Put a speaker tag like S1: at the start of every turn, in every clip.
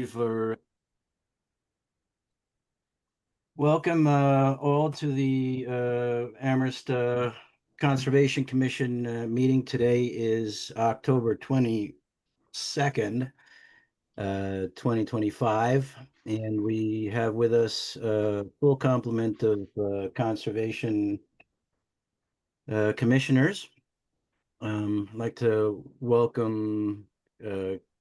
S1: for welcome all to the Amherst Conservation Commission meeting. Today is October 22nd, 2025, and we have with us a full complement of conservation commissioners. I'd like to welcome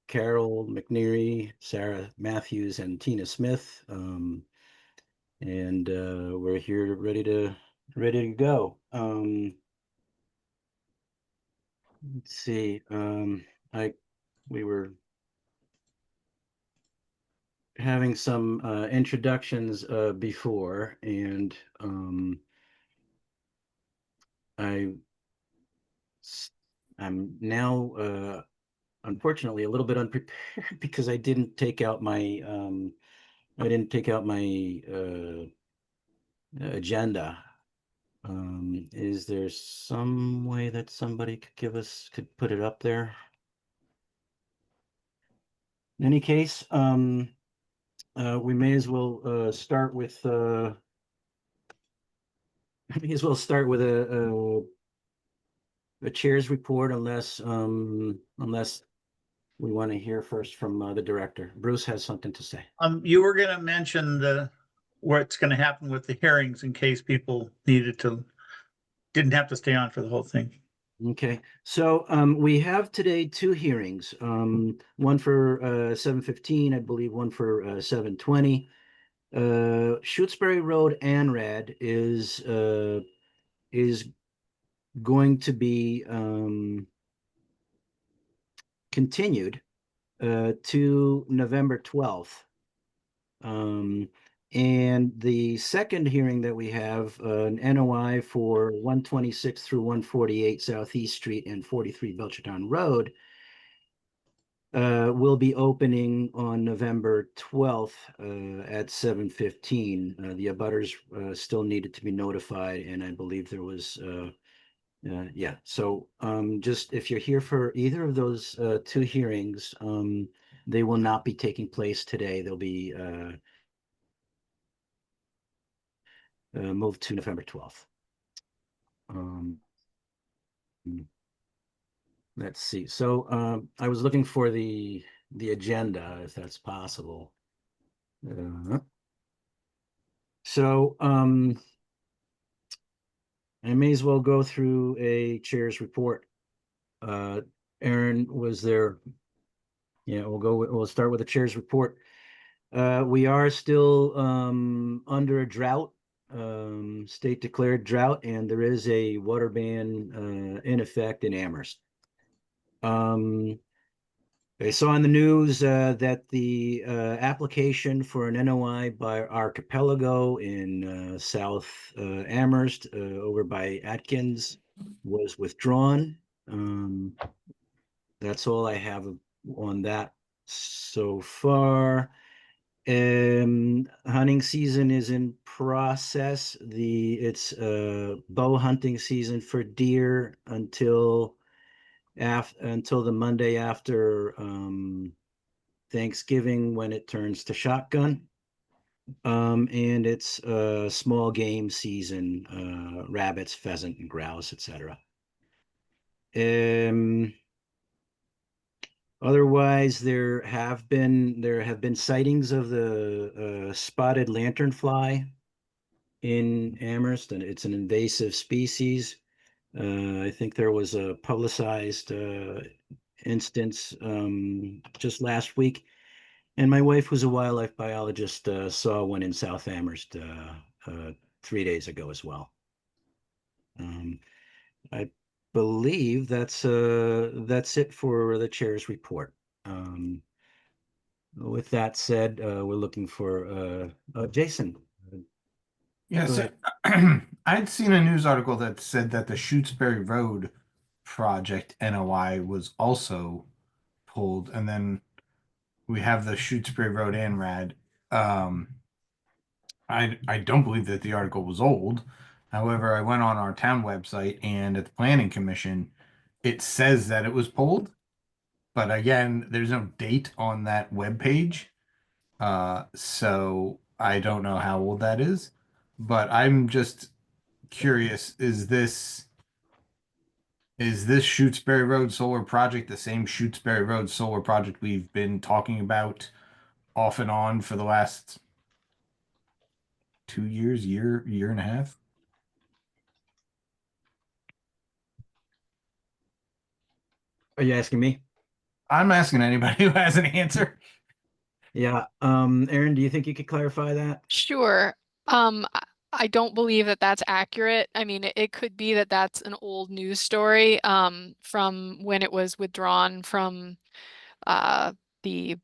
S1: Carol McNeary, Sarah Matthews, and Tina Smith. And we're here ready to go. Let's see. We were having some introductions before, and I I'm now unfortunately a little bit unprepared because I didn't take out my agenda. Is there some way that somebody could put it up there? In any case, we may as well start with a chair's report, unless we want to hear first from the director. Bruce has something to say.
S2: You were going to mention what's going to happen with the hearings in case people didn't have to stay on for the whole thing.
S1: Okay, so we have today two hearings, one for 7:15, I believe, one for 7:20. Shutesbury Road ANRAD is going to be continued to November 12th. And the second hearing that we have, an NOI for 126 through 148 Southeast Street and 43 Belchertown Road, will be opening on November 12th at 7:15. The abutters still needed to be notified, and I believe there was yeah. So just if you're here for either of those two hearings, they will not be taking place today. They'll be moved to November 12th. Let's see. So I was looking for the agenda, if that's possible. So I may as well go through a chair's report. Aaron was there. Yeah, we'll start with the chair's report. We are still under a drought, state declared drought, and there is a water ban in effect in Amherst. I saw in the news that the application for an NOI by Archipelago in South Amherst over by Atkins was withdrawn. That's all I have on that so far. Hunting season is in process. It's bow hunting season for deer until the Monday after Thanksgiving, when it turns to shotgun. And it's small game season, rabbits, pheasant, and grouse, etc. Otherwise, there have been sightings of the spotted lanternfly in Amherst, and it's an invasive species. I think there was a publicized instance just last week, and my wife, who's a wildlife biologist, saw one in South Amherst 3 days ago as well. I believe that's it for the chair's report. With that said, we're looking for Jason.
S3: Yes, I'd seen a news article that said that the Shutesbury Road project NOI was also pulled, and then we have the Shutesbury Road ANRAD. I don't believe that the article was old. However, I went on our town website, and at the Planning Commission, it says that it was pulled. But again, there's no date on that web page. So I don't know how old that is, but I'm just curious, is this Shutesbury Road solar project the same Shutesbury Road solar project we've been talking about off and on for the last 2 years, year and a half?
S1: Are you asking me?
S3: I'm asking anybody who has an answer.
S1: Yeah. Aaron, do you think you could clarify that?
S4: Sure. I don't believe that that's accurate. I mean, it could be that that's an old news story from when it was withdrawn from the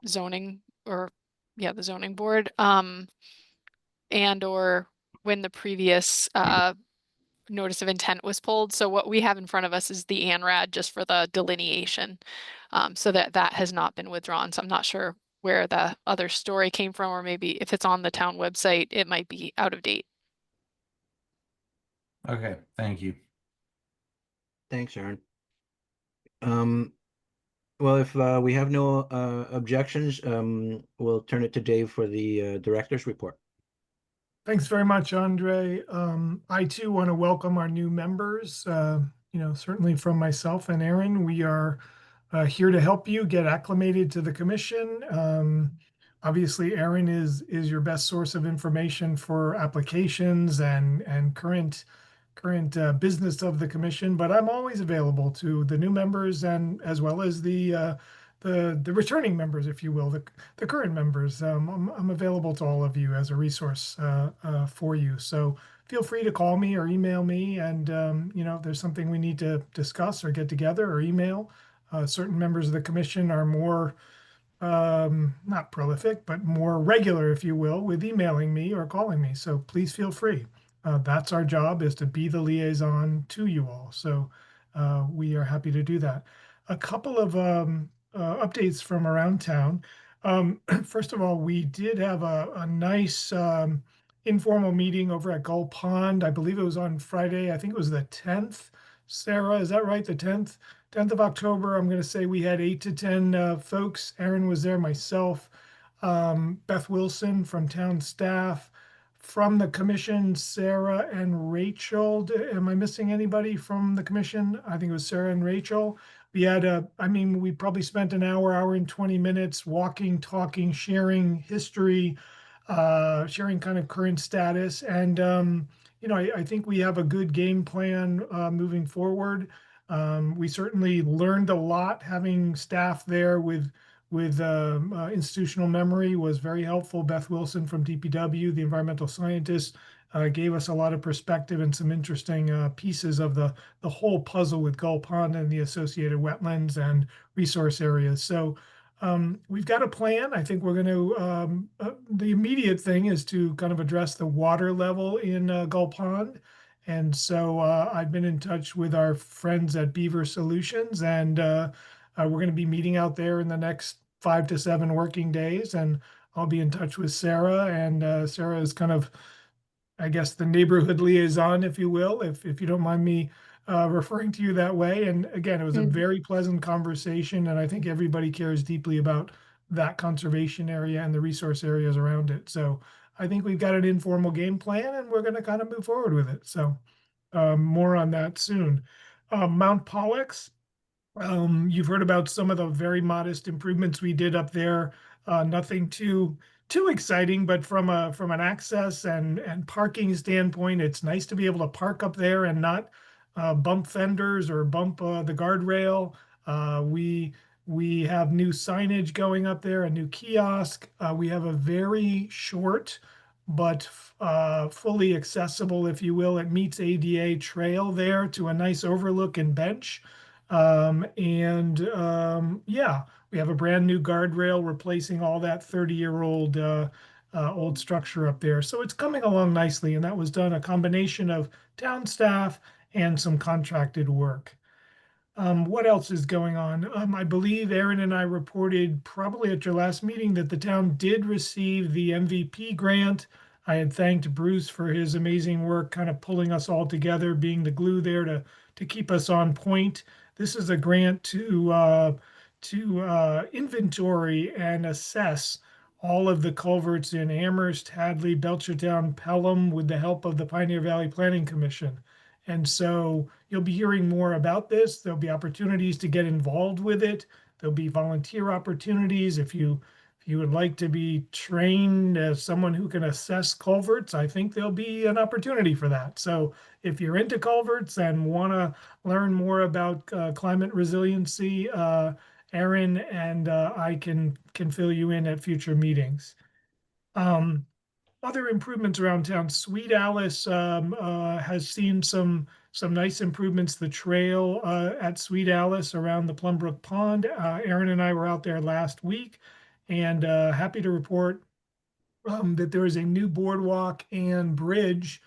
S4: zoning or yeah, the zoning board and or when the previous notice of intent was pulled. So what we have in front of us is the ANRAD just for the delineation. So that has not been withdrawn. So I'm not sure where the other story came from, or maybe if it's on the town website, it might be out of date.
S3: Okay, thank you.
S1: Thanks, Aaron. Um, well, if we have no objections, we'll turn it to Dave for the director's report.
S5: Thanks very much, Andre. I too want to welcome our new members. Certainly from myself and Aaron, we are here to help you get acclimated to the commission. Obviously, Aaron is your best source of information for applications and current business of the commission. But I'm always available to the new members and as well as the returning members, if you will, the current members. I'm available to all of you as a resource for you. So feel free to call me or email me. And, if there's something we need to discuss or get together or email, certain members of the commission are more not prolific, but more regular, if you will, with emailing me or calling me. So please feel free. That's our job, is to be the liaison to you all. So we are happy to do that. A couple of updates from around town. First of all, we did have a nice informal meeting over at Gull Pond. I believe it was on Friday. I think it was the 10th. Sarah, is that right? The 10th? 10th of October. I'm going to say we had 8 to 10 folks. Aaron was there, myself, Beth Wilson from town staff, from the commission, Sarah and Rachel. Am I missing anybody from the commission? I think it was Sarah and Rachel. We had we probably spent an hour and 20 minutes walking, talking, sharing history, sharing kind of current status. And, I think we have a good game plan moving forward. We certainly learned a lot. Having staff there with institutional memory was very helpful. Beth Wilson from DPW, the environmental scientist, gave us a lot of perspective and some interesting pieces of the whole puzzle with Gull Pond and the associated wetlands and resource areas. So we've got a plan. I think we're going to, the immediate thing is to kind of address the water level in Gull Pond. And so I've been in touch with our friends at Beaver Solutions, and we're going to be meeting out there in the next 5 to 7 working days. And I'll be in touch with Sarah, and Sarah is kind of, I guess, the neighborhood liaison, if you will, if you don't mind me referring to you that way. And again, it was a very pleasant conversation, and I think everybody cares deeply about that conservation area and the resource areas around it. So I think we've got an informal game plan, and we're going to kind of move forward with it. So more on that soon. Mount Pollux, you've heard about some of the very modest improvements we did up there. Nothing too exciting, but from an access and parking standpoint, it's nice to be able to park up there and not bump fenders or bump the guardrail. We have new signage going up there, a new kiosk. We have a very short but fully accessible, if you will, it meets ADA trail there to a nice overlook and bench. Yeah, we have a brand new guardrail replacing all that 30-year-old old structure up there. So it's coming along nicely, and that was done a combination of town staff and some contracted work. What else is going on? I believe Aaron and I reported probably at your last meeting that the town did receive the MVP grant. I had thanked Bruce for his amazing work, kind of pulling us all together, being the glue there to keep us on point. This is a grant to inventory and assess all of the culverts in Amherst, Hadley, Belchertown, Pelham with the help of the Pioneer Valley Planning Commission. And so you'll be hearing more about this. There'll be opportunities to get involved with it. There'll be volunteer opportunities. If you would like to be trained as someone who can assess culverts, I think there'll be an opportunity for that. So if you're into culverts and want to learn more about climate resiliency, Aaron and I can fill you in at future meetings. Other improvements around town. Sweet Alice has seen some nice improvements. The trail at Sweet Alice around the Plumbrook Pond. Aaron and I were out there last week, and happy to report that there is a new boardwalk and bridge.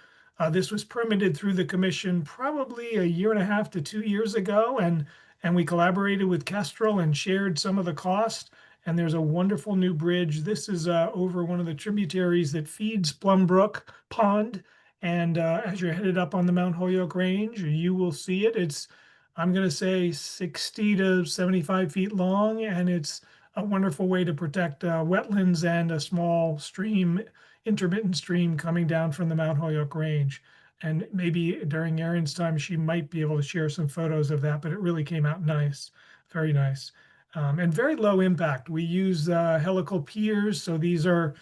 S5: This was permitted through the commission probably a year and a half to 2 years ago, and we collaborated with Kestrel and shared some of the cost. And there's a wonderful new bridge. This is over one of the tributaries that feeds Plumbrook Pond. And as you're headed up on the Mount Holyoke Range, you will see it. It's, I'm going to say, 60 to 75 feet long, and it's a wonderful way to protect wetlands and a small stream, intermittent stream coming down from the Mount Holyoke Range. And maybe during Erin's time, she might be able to share some photos of that, but it really came out nice, very nice. And very low impact. We use helical piers, so these are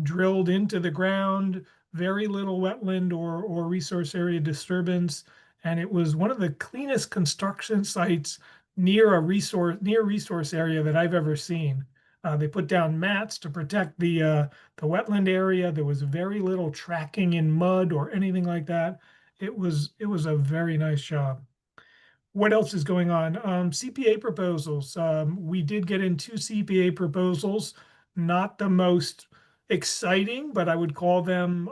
S5: drilled into the ground, very little wetland or resource area disturbance. And it was one of the cleanest construction sites near resource area that I've ever seen. They put down mats to protect the wetland area. There was very little tracking in mud or anything like that. It was a very nice job. What else is going on? CPA proposals. We did get in 2 CPA proposals, not the most exciting, but I would call them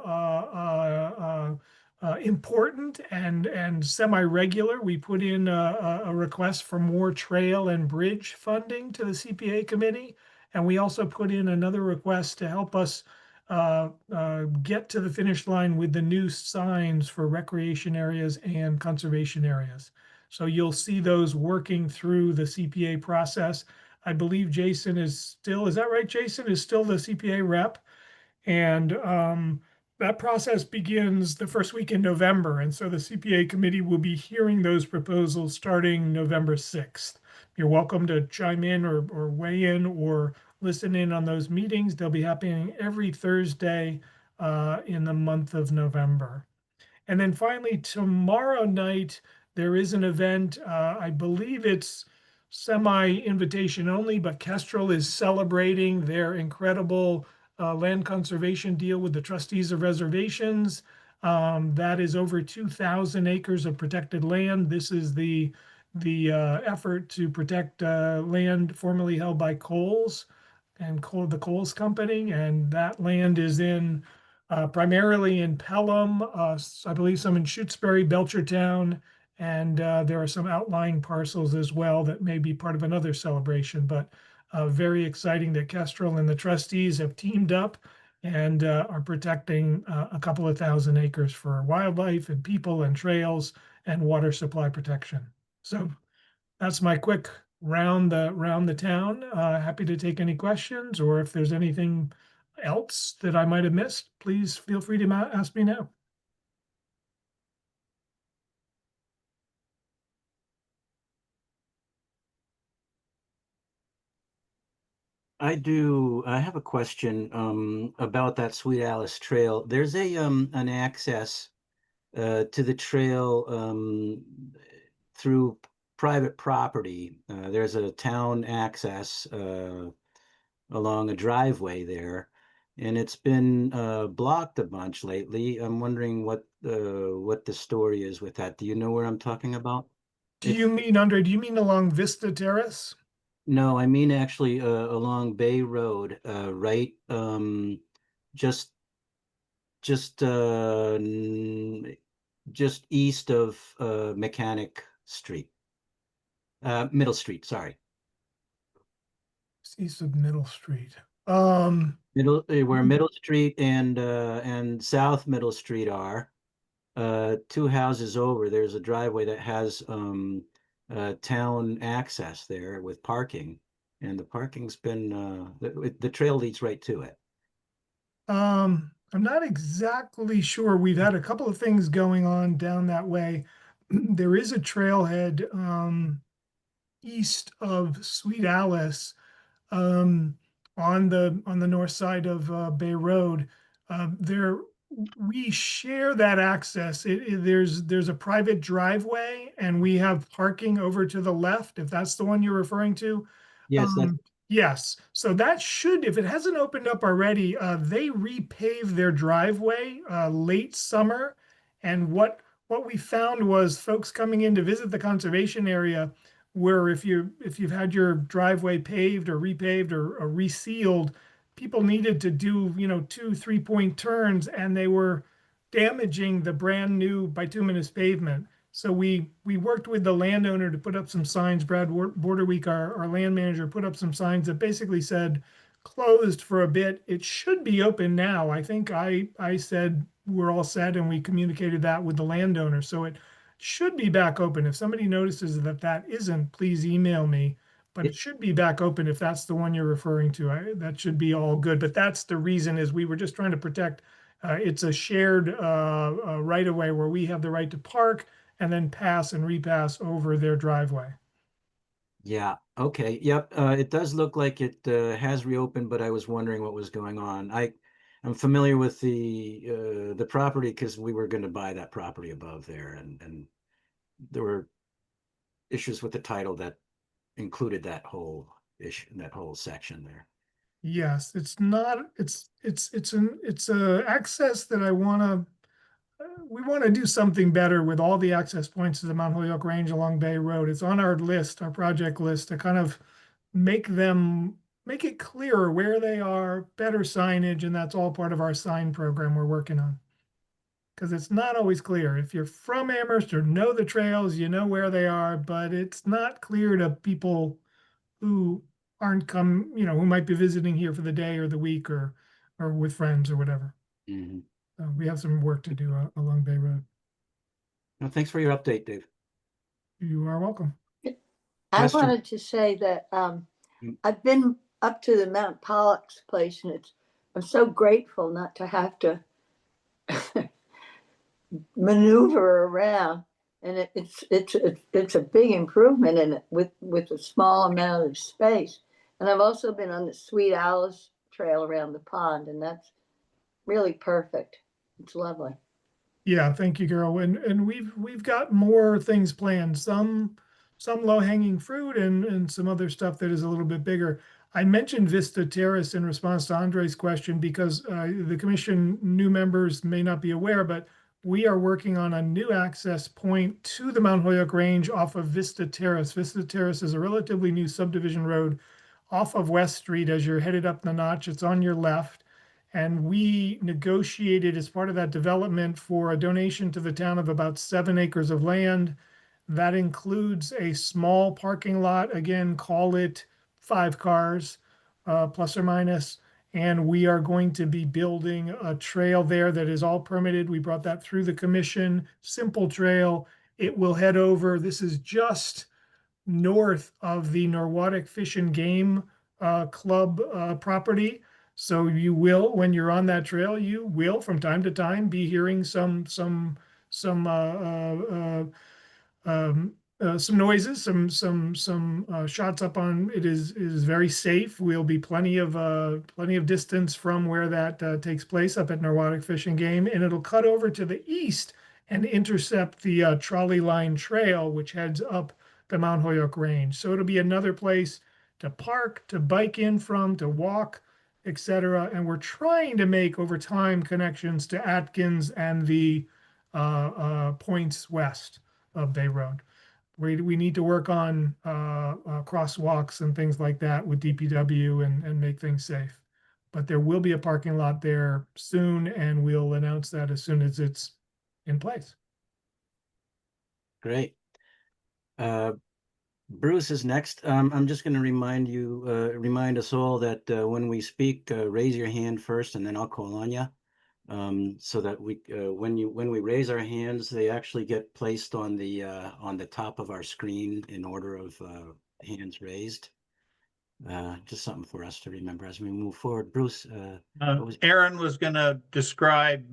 S5: important and semi-regular. We put in a request for more trail and bridge funding to the CPA committee. And we also put in another request to help us get to the finish line with the new signs for recreation areas and conservation areas. So you'll see those working through the CPA process. I believe Jason is still, is that right, Jason? Is still the CPA rep? And that process begins the first week in November. And so the CPA committee will be hearing those proposals starting November 6th. You're welcome to chime in or weigh in or listen in on those meetings. They'll be happening every Thursday in the month of November. And then finally, tomorrow night, there is an event. I believe it's semi-invitation only, but Kestrel is celebrating their incredible land conservation deal with the trustees of reservations. That is over 2,000 acres of protected land. This is the effort to protect land formerly held by Coles and the Coles Company, and that land is in primarily in Pelham, I believe some in Shutesbury, Belchertown, and there are some outlying parcels as well that may be part of another celebration. But very exciting that Kestrel and the trustees have teamed up and are protecting a couple of thousand acres for wildlife and people and trails and water supply protection. So that's my quick round the town. Happy to take any questions, or if there's anything else that I might have missed, please feel free to ask me now.
S1: I have a question about that Sweet Alice Trail. There's an access to the trail through private property. There's a town access along a driveway there, and it's been blocked a bunch lately. I'm wondering what the story is with that. Do you know where I'm talking about?
S5: Do you mean, Andre, do you mean along Vista Terrace?
S1: No, I mean actually along Bay Road, right? Just just uh, n- just east of Mechanic Street, Middle Street. Sorry,
S5: It's east of Middle Street.
S1: where Middle Street and South Middle Street are. 2 houses over, there's a driveway that has town access there with parking. And the parking's been, the trail leads right to it.
S5: I'm not exactly sure. We've had a couple of things going on down that way. There is a trailhead east of Sweet Alice on the north side of Bay Road. There we share that access. There's a private driveway, and we have parking over to the left, if that's the one you're referring to.
S1: Yes,
S5: Yes, so that should, if it hasn't opened up already, they repaved their driveway late summer, and what we found was folks coming in to visit the conservation area, where if you've had your driveway paved or repaved or resealed, people needed to do 2-3 point turns, and they were damaging the brand new bituminous pavement. So we worked with the landowner to put up some signs. Brad Borderweek, our land manager, put up some signs that basically said closed for a bit. It should be open now. I think I said we're all set, and we communicated that with the landowner. So it should be back open. If somebody notices that isn't, please email me. But it should be back open if that's the one you're referring to. That should be all good. But that's the reason, is we were just trying to protect. It's a shared right of way where we have the right to park and then pass and repass over their driveway.
S1: yeah, okay, yep. It does look like it has reopened, but I was wondering what was going on. I'm familiar with the property because we were going to buy that property above there, and there were issues with the title that included that whole issue, that whole section there.
S5: Yes, it's not, it's a access that we want to do something better with all the access points to the Mount Holyoke Range along Bay Road. It's on our list, our project list, to kind of make it clearer where they are, better signage, and that's all part of our sign program we're working on. Because it's not always clear. If you're from Amherst or know the trails, you know where they are, but it's not clear to people who who might be visiting here for the day or the week or with friends or whatever.
S1: Mm-hmm.
S5: We have some work to do along Bay Road.
S1: Well, thanks for your update, Dave.
S5: You are welcome.
S6: I
S1: Question.
S6: wanted to say that I've been up to the Mount Pollux place, and I'm so grateful not to have to maneuver around. And it's a big improvement in it with a small amount of space. And I've also been on the Sweet Alice Trail around the pond, and that's really perfect. It's lovely.
S5: Yeah, thank you, Carol. And we've got more things planned. Some low-hanging fruit and some other stuff that is a little bit bigger. I mentioned Vista Terrace in response to Andre's question because the commission new members may not be aware, but we are working on a new access point to the Mount Holyoke Range off of Vista Terrace. Vista Terrace is a relatively new subdivision road off of West Street as you're headed up the notch. It's on your left. And we negotiated as part of that development for a donation to the town of about 7 acres of land. That includes a small parking lot, again, call it 5 cars, plus or minus. And we are going to be building a trail there that is all permitted. We brought that through the commission, simple trail. It will head over. This is just north of the Norwottuck Fish and Game Club property. So you will, when you're on that trail, you will from time to time be hearing some noises, some shots up on. It is very safe. We'll be plenty of distance from where that takes place up at Norwottuck Fish and Game, and it'll cut over to the east and intercept the trolley line trail, which heads up the Mount Holyoke Range. So it'll be another place to park, to bike in from, to walk, etc. And we're trying to make over time connections to Atkins and the points west of Bay Road. We need to work on crosswalks and things like that with DPW and make things safe. But there will be a parking lot there soon, and we'll announce that as soon as it's in place.
S1: Great. Bruce is next. I'm just going to remind us all that when we speak, raise your hand first, and then I'll call on you, so that when we raise our hands, they actually get placed on the top of our screen in order of hands raised. Just something for us to remember as we move forward. Bruce, what was-
S2: Aaron was gonna describe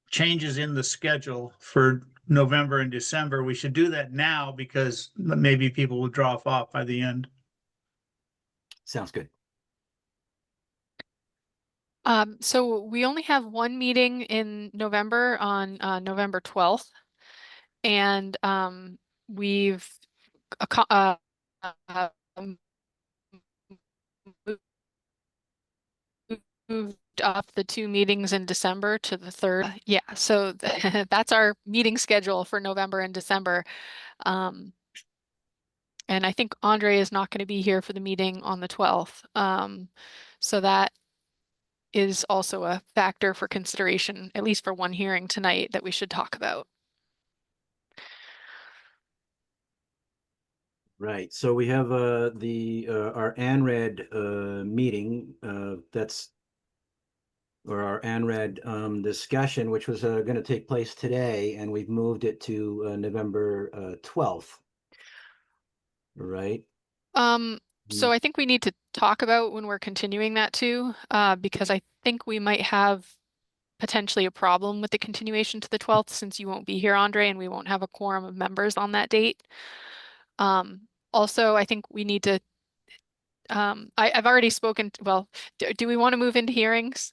S2: changes in the schedule for November and December. We should do that now because maybe people will drop off by the end.
S1: sounds good.
S4: So we only have one meeting in November on November 12th. And we've um, moved up the 2 meetings in December to the 3rd. Yeah, so that's our meeting schedule for November and December. And I think Andre is not going to be here for the meeting on the 12th. So that is also a factor for consideration, at least for one hearing tonight, that we should talk about.
S1: Right, so we have our ANRAD meeting or our ANRAD discussion, which was going to take place today, and we've moved it to November 12th. Right?
S4: So I think we need to talk about when we're continuing that too, because I think we might have potentially a problem with the continuation to the 12th since you won't be here, Andre, and we won't have a quorum of members on that date. Also, I think we need to, I've already spoken, well, do we want to move into hearings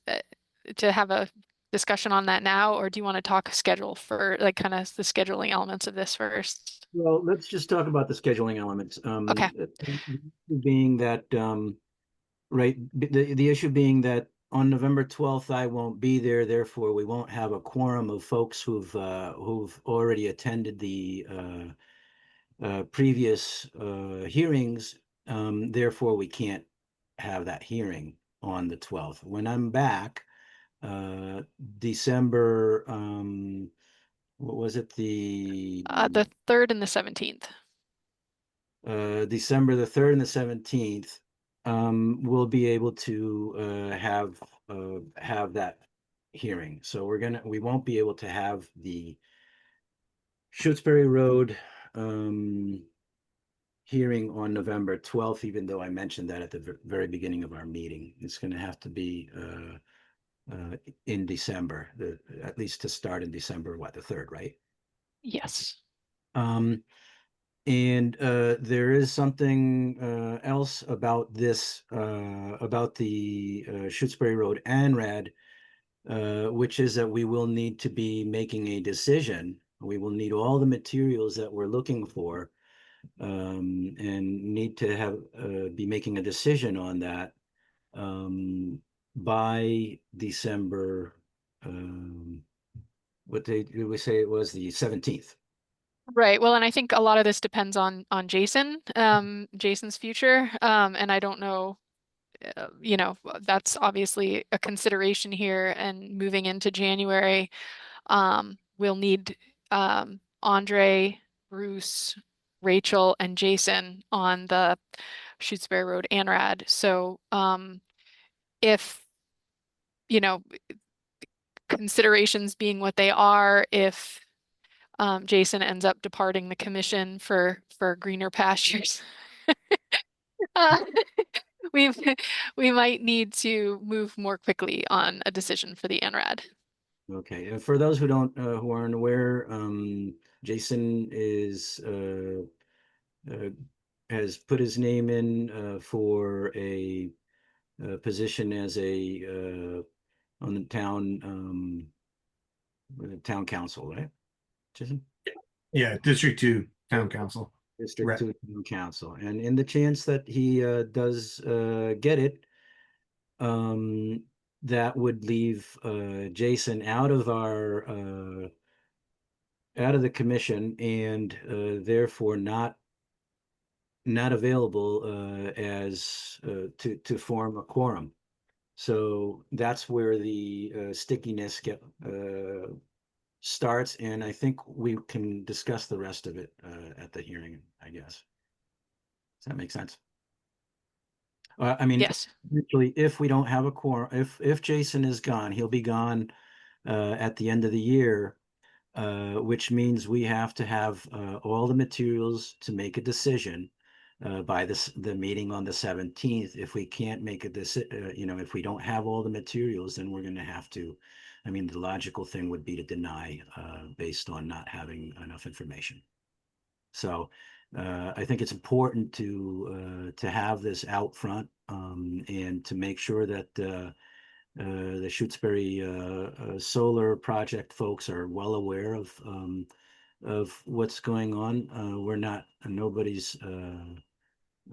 S4: to have a discussion on that now, or do you want to talk schedule for like kind of the scheduling elements of this first?
S1: Well, let's just talk about the scheduling elements.
S4: Okay.
S1: Being that, right, the issue being that on November 12th, I won't be there, therefore we won't have a quorum of folks who've already attended the previous hearings. Therefore, we can't have that hearing on the 12th. When I'm back, December, what was it? The
S4: 3rd and the 17th.
S1: December the 3rd and the 17th, we'll be able to have that hearing. So we won't be able to have the Shutesbury Road hearing on November 12th, even though I mentioned that at the very beginning of our meeting. It's going to have to be in December, at least to start in December, what, the 3rd, right?
S4: Yes.
S1: And there is something else about this, about the Shutesbury Road ANRAD, which is that we will need to be making a decision. We will need all the materials that we're looking for, and need to be making a decision on that by December. What day did we say it was? The 17th.
S4: Right. Well, and I think a lot of this depends on Jason, Jason's future. And I don't know, that's obviously a consideration here. And moving into January, we'll need Andre, Bruce, Rachel, and Jason on the Shutesbury Road ANRAD. So if, considerations being what they are, if Jason ends up departing the commission for greener pastures. we we might need to move more quickly on a decision for the ANRAD.
S1: Okay, for those who aren't aware, Jason has put his name in for a position as on the town council, right? Jason?
S3: Yeah, District 2 Town Council.
S1: District
S3: Rep.
S1: 2 Town Council. And in the chance that he does get it, that would leave Jason out of the commission, and therefore not available as to form a quorum. So that's where the stickiness starts, and I think we can discuss the rest of it at the hearing, I guess. Does that make sense? I mean,
S4: Yes.
S1: Actually, if we don't have a quorum, if Jason is gone, he'll be gone at the end of the year, which means we have to have all the materials to make a decision. by the meeting on the 17th. If we can't make a decision, if we don't have all the materials, then we're going to have to, I mean, the logical thing would be to deny based on not having enough information. So I think it's important to have this out front and to make sure that the Shutesbury solar project folks are well aware of what's going on. Nobody's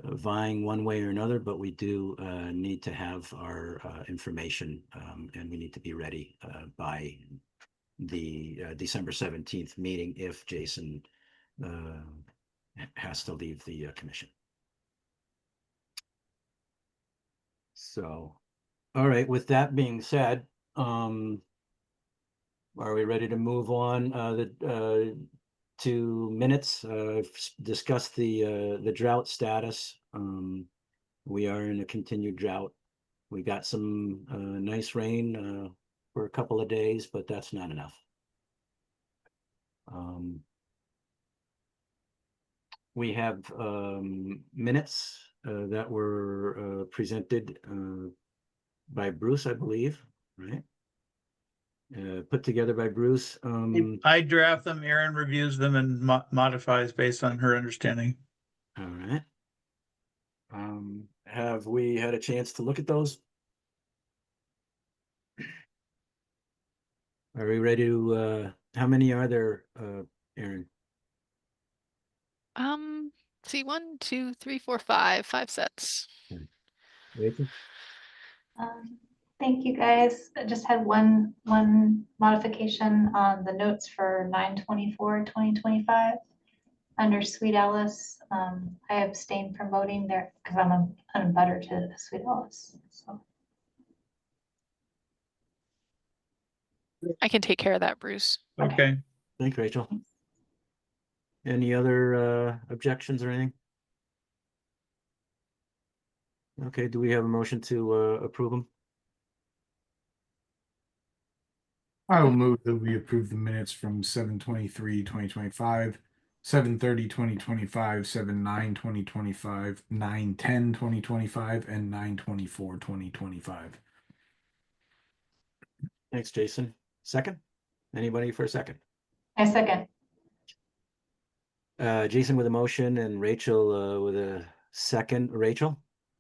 S1: vying one way or another, but we do need to have our information, and we need to be ready by the December 17th meeting if Jason has to leave the commission. So, all right, with that being said, are we ready to move on to minutes? I've discussed the drought status. We are in a continued drought. We got some nice rain for a couple of days, but that's not enough. We have minutes that were presented by Bruce, I believe, right? Put together by Bruce.
S2: I draft them, Erin reviews them and modifies based on her understanding.
S1: All right. Have we had a chance to look at those? Are we ready to, how many are there, Erin?
S4: See, 1, 2, 3, 4, 5 sets.
S1: Rachel?
S7: Thank you, guys. I just had one modification on the notes for 9/24/2025 under Sweet Alice. I abstained from voting there because I'm a butter to Sweet Alice. So
S4: I can take care of that, Bruce.
S2: Okay.
S1: Thanks, Rachel. Any other objections or anything? Okay, do we have a motion to approve them?
S3: I will move that we approve the minutes from 7/23/2025, 7/30/2025, 7/9/2025, 9/10/2025, and 9/24/2025.
S1: Thanks, Jason. Second? Anybody for a second?
S7: I second.
S1: Jason with a motion and Rachel with a second. Rachel?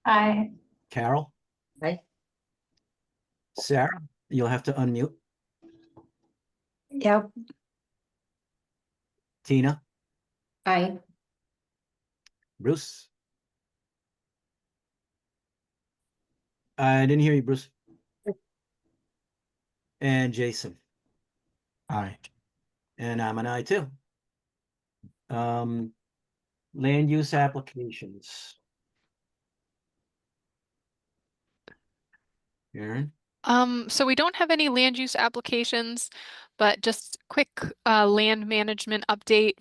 S7: Aye.
S1: Carol?
S6: Aye.
S1: Sarah? You'll have to unmute.
S6: Yep.
S1: Tina?
S6: Aye.
S1: Bruce? I didn't hear you, Bruce. And Jason?
S3: Aye.
S1: And I'm an aye too. Land use applications. Erin?
S4: So we don't have any land use applications, but just quick land management update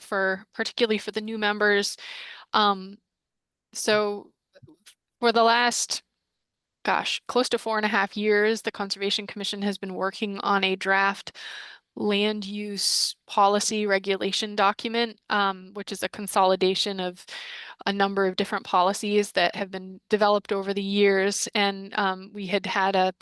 S4: particularly for the new members. So for the last, close to 4.5 years, the Conservation Commission has been working on a draft land use policy regulation document, which is a consolidation of a number of different policies that have been developed over the years. And we had a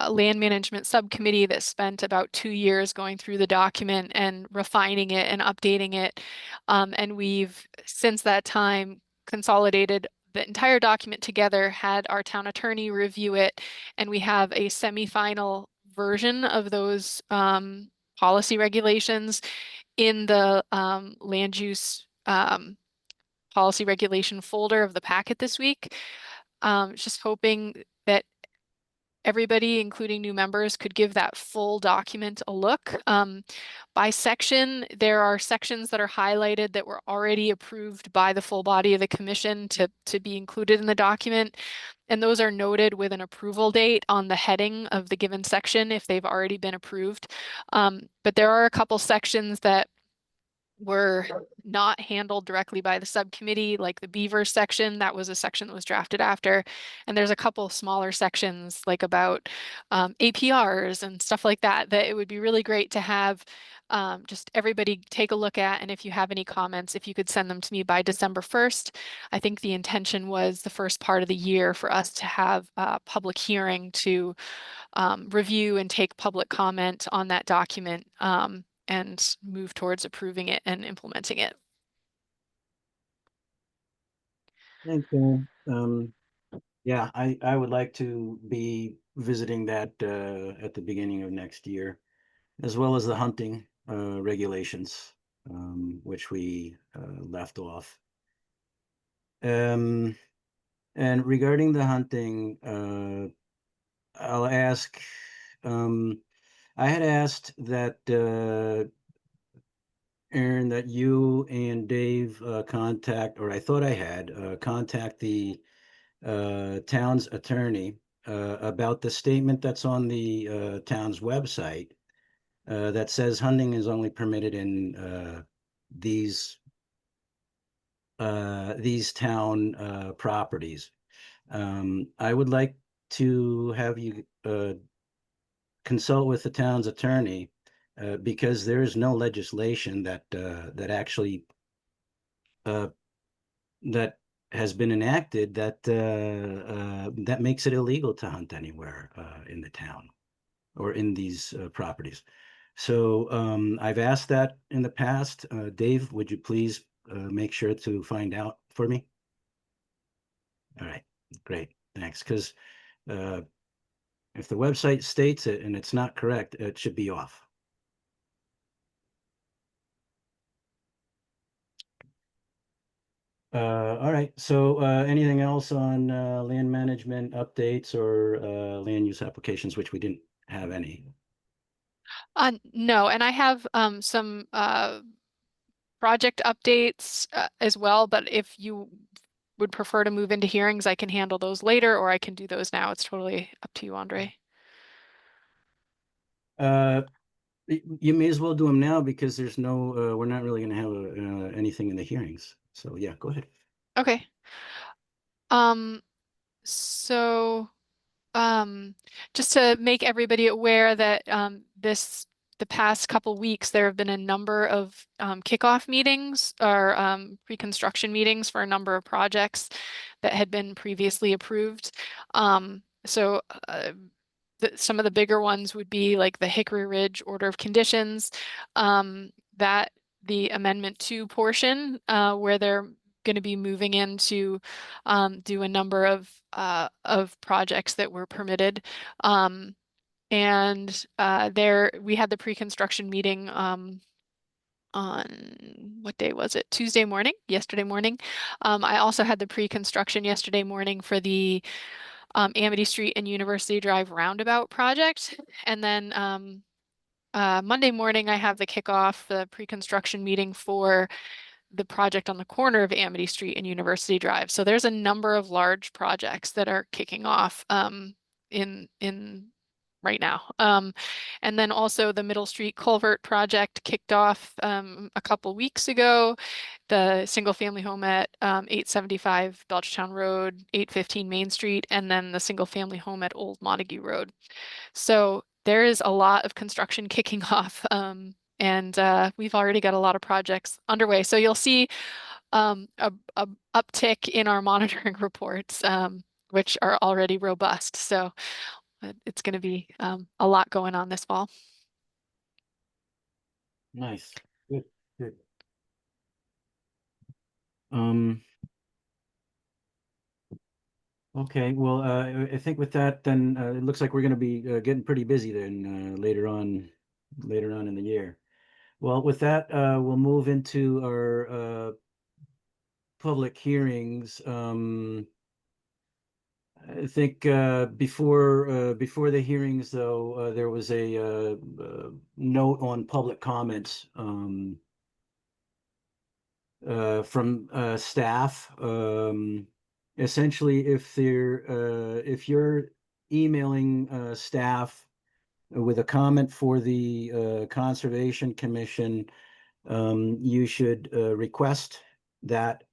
S4: land management subcommittee that spent about 2 years going through the document and refining it and updating it. And we've, since that time, consolidated the entire document together, had our town attorney review it, and we have a semi-final version of those policy regulations in the land use policy regulation folder of the packet this week. Just hoping that everybody, including new members, could give that full document a look. By section, there are sections that are highlighted that were already approved by the full body of the commission to be included in the document. And those are noted with an approval date on the heading of the given section if they've already been approved. But there are a couple sections that were not handled directly by the subcommittee, like the beaver section. That was a section that was drafted after. And there's a couple smaller sections like about APRs and stuff like that, that it would be really great to have just everybody take a look at, and if you have any comments, if you could send them to me by December 1st. I think the intention was the first part of the year for us to have a public hearing to review and take public comment on that document, and move towards approving it and implementing it.
S1: Thank yeah, I would like to be visiting that at the beginning of next year, as well as the hunting regulations, which we left off. And regarding the hunting, I'll ask, I had asked that Aaron, that you and Dave contact, or I thought I had contact the town's attorney about the statement that's on the town's website that says hunting is only permitted in these town properties. I would like to have you consult with the town's attorney because there is no legislation that that actually that has been enacted that that makes it illegal to hunt anywhere in the town or in these properties. So I've asked that in the past. Dave, would you please make sure to find out for me? All right, great, thanks. Because if the website states it and it's not correct, it should be off. All right, so anything else on land management updates or land use applications, which we didn't have any?
S4: No, and I have some project updates as well, but if you would prefer to move into hearings, I can handle those later, or I can do those now. It's totally up to you, Andre.
S1: You may as well do them now because there's no, we're not really going to have anything in the hearings. So yeah, go ahead.
S4: Okay. So just to make everybody aware that the past couple weeks there have been a number of kickoff meetings or pre-construction meetings for a number of projects that had been previously approved. So some of the bigger ones would be like the Hickory Ridge Order of Conditions, that the Amendment 2 portion where they're going to be moving in to do a number of projects that were permitted. And there we had the pre-construction meeting on what day was it? Tuesday morning, yesterday morning. I also had the pre-construction yesterday morning for the Amity Street and University Drive roundabout project. And then Monday morning, I have the kickoff, the pre-construction meeting for the project on the corner of Amity Street and University Drive. So there's a number of large projects that are kicking off in right now. And then also the Middle Street Culvert project kicked off a couple weeks ago. The single family home at 875 Belchertown Road, 815 Main Street, and then the single family home at Old Montague Road. So there is a lot of construction kicking off. And we've already got a lot of projects underway. So you'll see a uptick in our monitoring reports, which are already robust. So it's going to be a lot going on this fall.
S1: Nice, good, good. Okay, well, I think with that, then it looks like we're going to be getting pretty busy then later on in the year. Well, with that, we'll move into our public hearings. I think before the hearings, though, there was a note on public comments from staff. Essentially, if you're emailing staff with a comment for the Conservation Commission, you should request that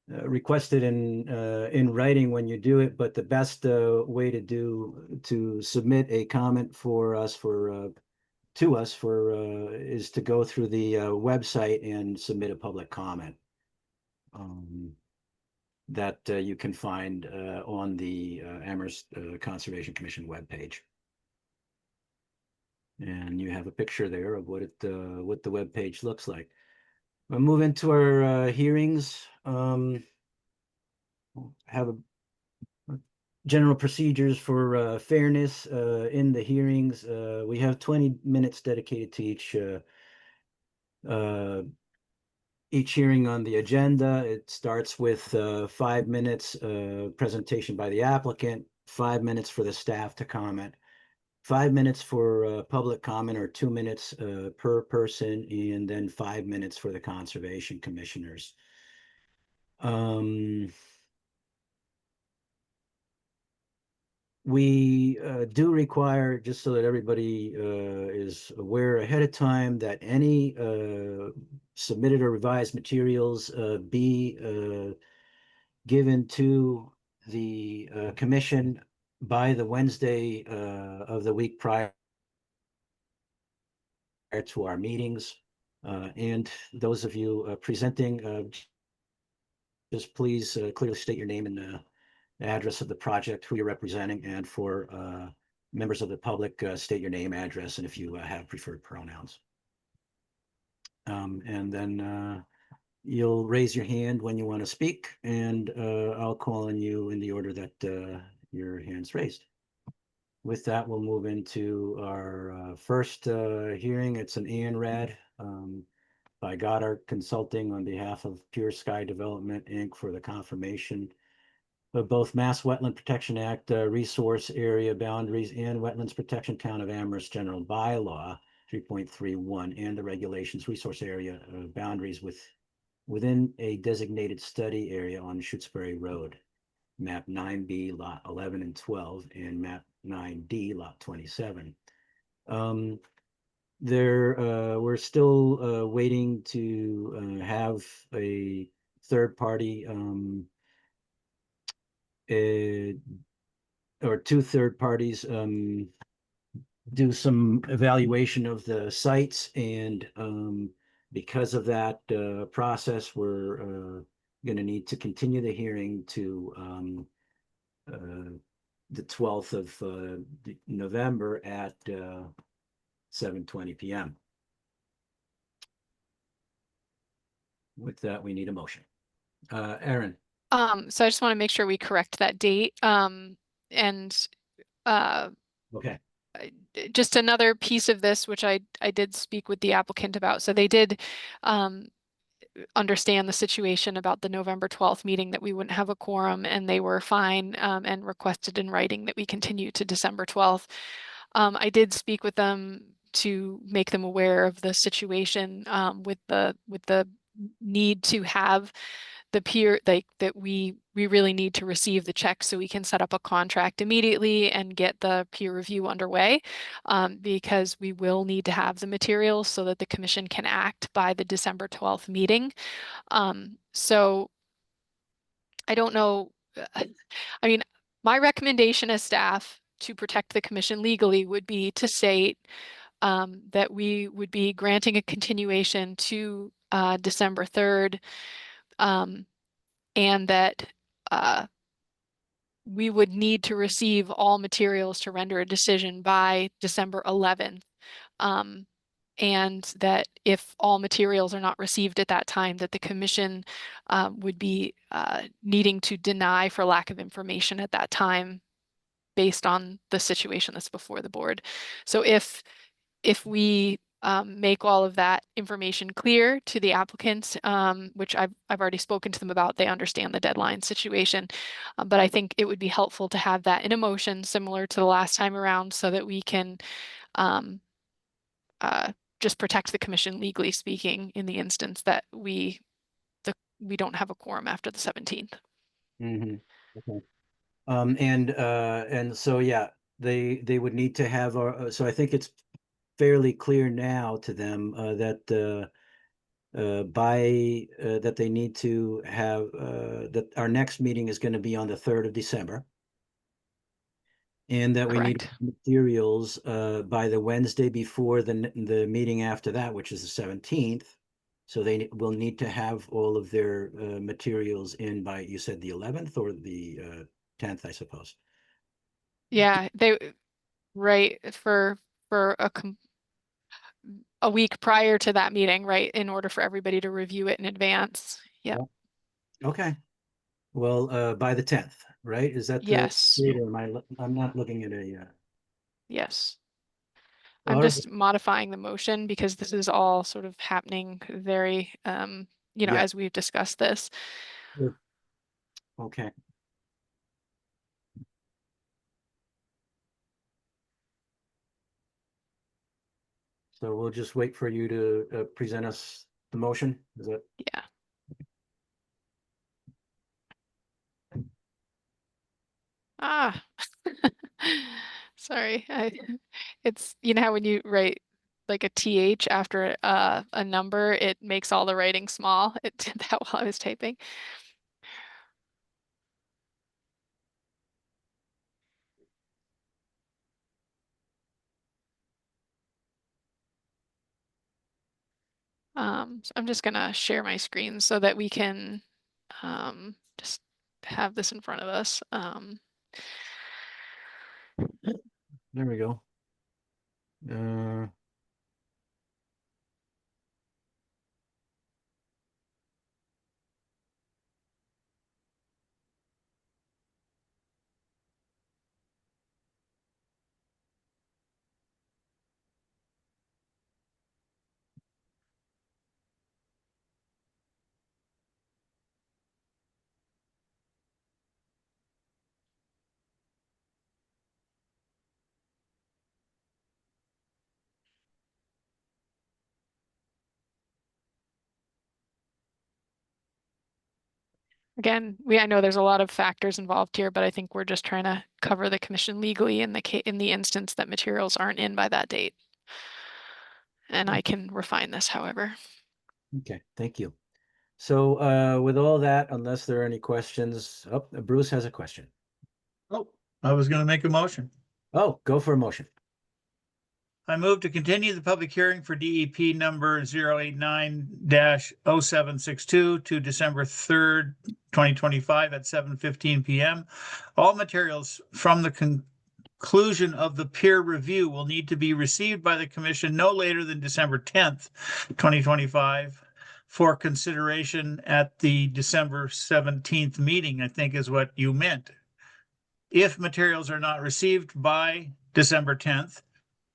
S1: requested in writing when you do it. But the best way to submit a comment for us to us for, is to go through the website and submit a public comment. That you can find on the Amherst Conservation Commission webpage. And you have a picture there of what the webpage looks like. We'll move into our hearings. Have a general procedures for fairness in the hearings. We have 20 minutes dedicated to each hearing on the agenda. It starts with 5 minutes presentation by the applicant, 5 minutes for the staff to comment, 5 minutes for public comment, or 2 minutes per person, and then 5 minutes for the conservation commissioners. We do require, just so that everybody is aware ahead of time, that any submitted or revised materials be given to the commission by the Wednesday of the week prior to our meetings. And those of you presenting, just please clearly state your name and the address of the project, who you're representing, and for members of the public, state your name, address, and if you have preferred pronouns. And then you'll raise your hand when you want to speak, and I'll call on you in the order that your hand's raised. With that, we'll move into our first hearing. It's an ANRAD by Goddard Consulting on behalf of Pure Sky Development, Inc. for the confirmation of both Mass Wetland Protection Act resource area boundaries and Wetlands Protection Town of Amherst General Bylaw 3.31 and the regulations resource area boundaries within a designated study area on Shutesbury Road, map 9B, lot 11 and 12, and map 9D, lot 27. We're still waiting to have a third party or two third parties do some evaluation of the sites, and because of that process, we're going to need to continue the hearing to the 12th of November at 7:20 p.m. With that, we need a motion. Erin.
S4: So I just want to make sure we correct that date. And
S1: Okay.
S4: just another piece of this, which I did speak with the applicant about. So they did understand the situation about the November 12th meeting, that we wouldn't have a quorum, and they were fine and requested in writing that we continue to December 12th. I did speak with them to make them aware of the situation with the need to have the peer, like that we really need to receive the check so we can set up a contract immediately and get the peer review underway, because we will need to have the materials so that the commission can act by the December 12th meeting. So I don't know. I mean, my recommendation as staff to protect the commission legally would be to state that we would be granting a continuation to December 3rd, and that we would need to receive all materials to render a decision by December 11th. And that if all materials are not received at that time, that the commission would be needing to deny for lack of information at that time based on the situation that's before the board. So if we make all of that information clear to the applicants, which I've already spoken to them about, they understand the deadline situation, but I think it would be helpful to have that in a motion similar to the last time around, so that we can just protect the commission legally speaking in the instance that we don't have a quorum after the 17th.
S1: Mm-hmm. Okay. And so yeah, they would need to have so I think it's fairly clear now to them that that they need to have that our next meeting is going to be on the 3rd of December. And that we need
S4: Correct.
S1: materials by the Wednesday before the meeting after that, which is the 17th. So they will need to have all of their materials in by, you said the 11th or the 10th, I suppose.
S4: Yeah, right, for a week prior to that meeting, right, in order for everybody to review it in advance. Yep.
S1: Okay. Well, by the 10th, right? Is that the
S4: Yes.
S1: date, or I'm not looking at
S4: Yes.
S1: all
S4: I'm
S1: right.
S4: just modifying the motion because this is all sort of happening very,
S1: Yeah.
S4: as we've discussed this.
S1: Okay. So we'll just wait for you to present us the motion. Is that?
S4: Yeah. Ah, sorry. It's, how when you write like a TH after a number, it makes all the writing small. It did that while I was typing. So I'm just gonna share my screen so that we can just have this in front of us.
S1: There we go.
S4: Again, I know there's a lot of factors involved here, but I think we're just trying to cover the commission legally in the instance that materials aren't in by that date. And I can refine this, however.
S1: Okay, thank you. So with all that, unless there are any questions, oh, Bruce has a question.
S2: Oh, I was going to make a motion.
S1: Oh, go for a motion.
S2: I move to continue the public hearing for DEP number 089-0762 to December 3rd, 2025 at 7:15 p.m. All materials from the conclusion of the peer review will need to be received by the commission no later than December 10th, 2025 for consideration at the December 17th meeting, I think is what you meant. If materials are not received by December 10th,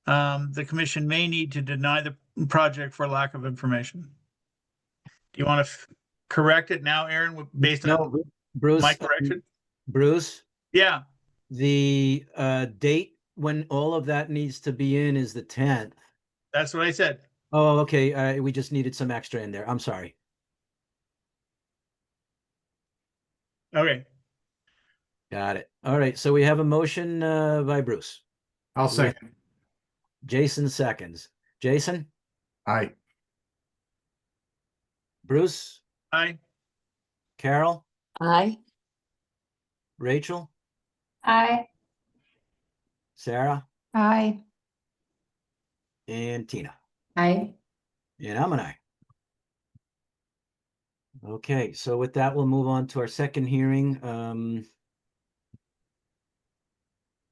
S2: the commission may need to deny the project for lack of information. Do you want to correct it now, Aaron, based on
S1: No, Bruce.
S2: my correction?
S1: Bruce,
S2: Yeah,
S1: the date when all of that needs to be in is the 10th.
S2: that's what I said.
S1: Oh, okay. We just needed some extra in there. I'm sorry.
S2: Okay.
S1: Got it. All right. So we have a motion by Bruce.
S3: I'll second.
S1: Jason seconds. Jason,
S3: Aye.
S1: Bruce,
S2: Aye.
S1: Carol,
S6: Aye.
S1: Rachel,
S7: Aye.
S1: Sarah,
S6: Aye.
S1: and Tina.
S6: Aye.
S1: And I'm an aye. Okay, so with that, we'll move on to our second hearing.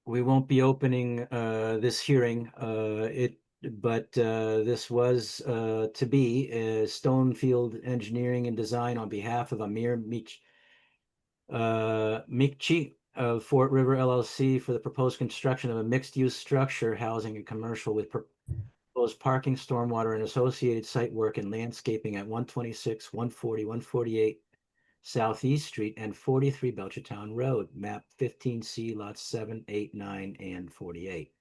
S1: We won't be opening this hearing. But this was to be Stonefield Engineering and Design on behalf of Amir Mikchi of Fort River LLC for the proposed construction of a mixed-use structure housing and commercial with proposed parking, stormwater, and associated site work and landscaping at 126, 140, 148 Southeast Street and 43 Belchertown Road, map 15C, lots 7, 8, 9, and 48.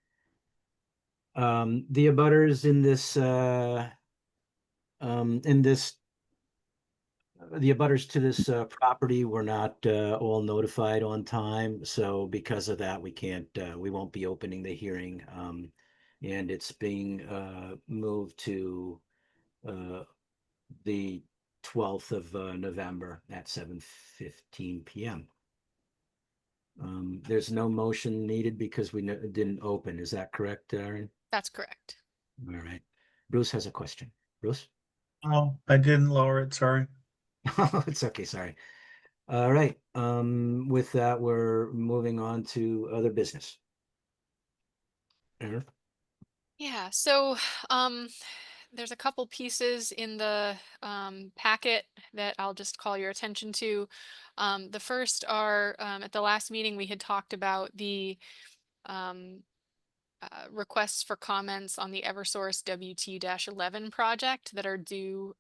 S1: The abutters the abutters to this property were not all notified on time, so because of that, we won't be opening the hearing. And it's being moved to the 12th of November at 7:15 p.m. There's no motion needed because we didn't open. Is that correct, Aaron?
S4: That's correct.
S1: All right. Bruce has a question. Bruce?
S2: Oh, I didn't lower it, sorry.
S1: It's okay, sorry. All right, with that, we're moving on to other business. Aaron?
S4: Yeah, so there's a couple pieces in the packet that I'll just call your attention to. The first are at the last meeting we had talked about the um, requests for comments on the Eversource WT-11 project that are due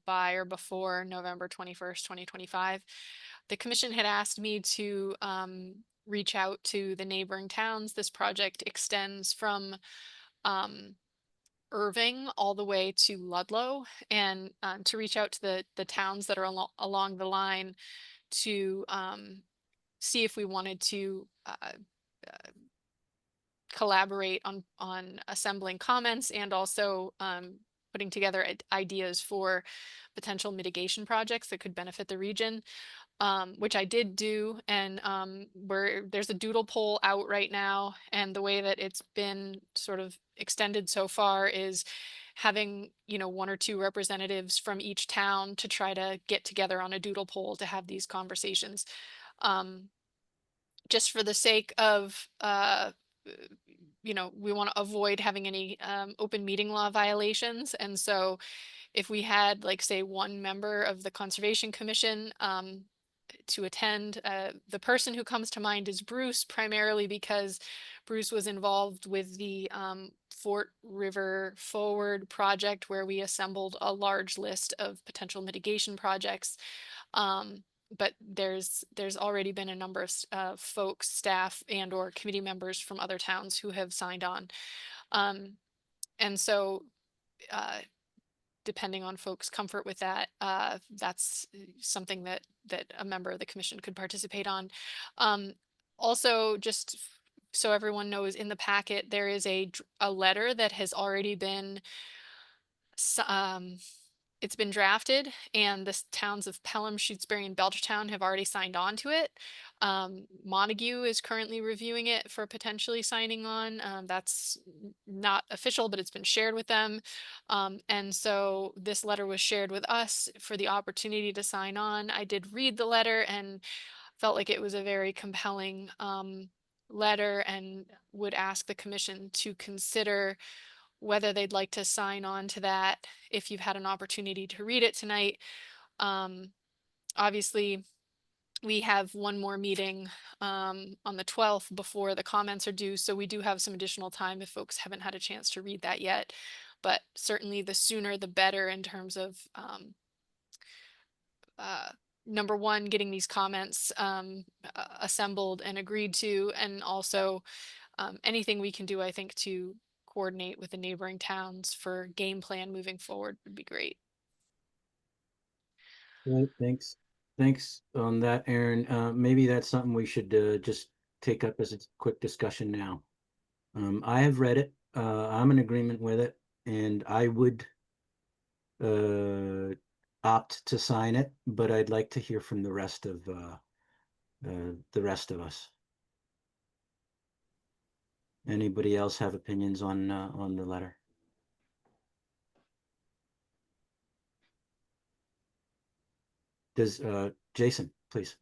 S4: by or before November 21st, 2025. The commission had asked me to reach out to the neighboring towns. This project extends from Irving all the way to Ludlow, and to reach out to the towns that are along the line to see if we wanted to collaborate on assembling comments and also putting together ideas for potential mitigation projects that could benefit the region, which I did do. And there's a doodle poll out right now, and the way that it's been sort of extended so far is having, you know, 1 or 2 representatives from each town to try to get together on a doodle poll to have these conversations. Just for the sake of you know, we want to avoid having any open meeting law violations. And so if we had, like, say, 1 member of the Conservation Commission to attend, the person who comes to mind is Bruce, primarily because Bruce was involved with the Fort River Forward project, where we assembled a large list of potential mitigation projects. But there's already been a number of folks, staff and or committee members from other towns who have signed on. And so depending on folks' comfort with that, that's something that a member of the commission could participate on. Also, just so everyone knows, in the packet, there is a letter that has already been it's been drafted, and the towns of Pelham, Shutesbury, and Belchertown have already signed on to it. Montague is currently reviewing it for potentially signing on. That's not official, but it's been shared with them. And so this letter was shared with us for the opportunity to sign on. I did read the letter and felt like it was a very compelling letter, and would ask the commission to consider whether they'd like to sign on to that if you've had an opportunity to read it tonight. Obviously, we have 1 more meeting on the 12th before the comments are due, so we do have some additional time if folks haven't had a chance to read that yet. But certainly the sooner the better in terms of number 1, getting these comments assembled and agreed to, and also anything we can do, I think, to coordinate with the neighboring towns for game plan moving forward would be great.
S1: Right, thanks. Thanks on that, Aaron. Maybe that's something we should just take up as a quick discussion now. I have read it. I'm in agreement with it, and I would opt to sign it, but I'd like to hear from the rest of us. Anybody else have opinions on the letter? Does Jason, please?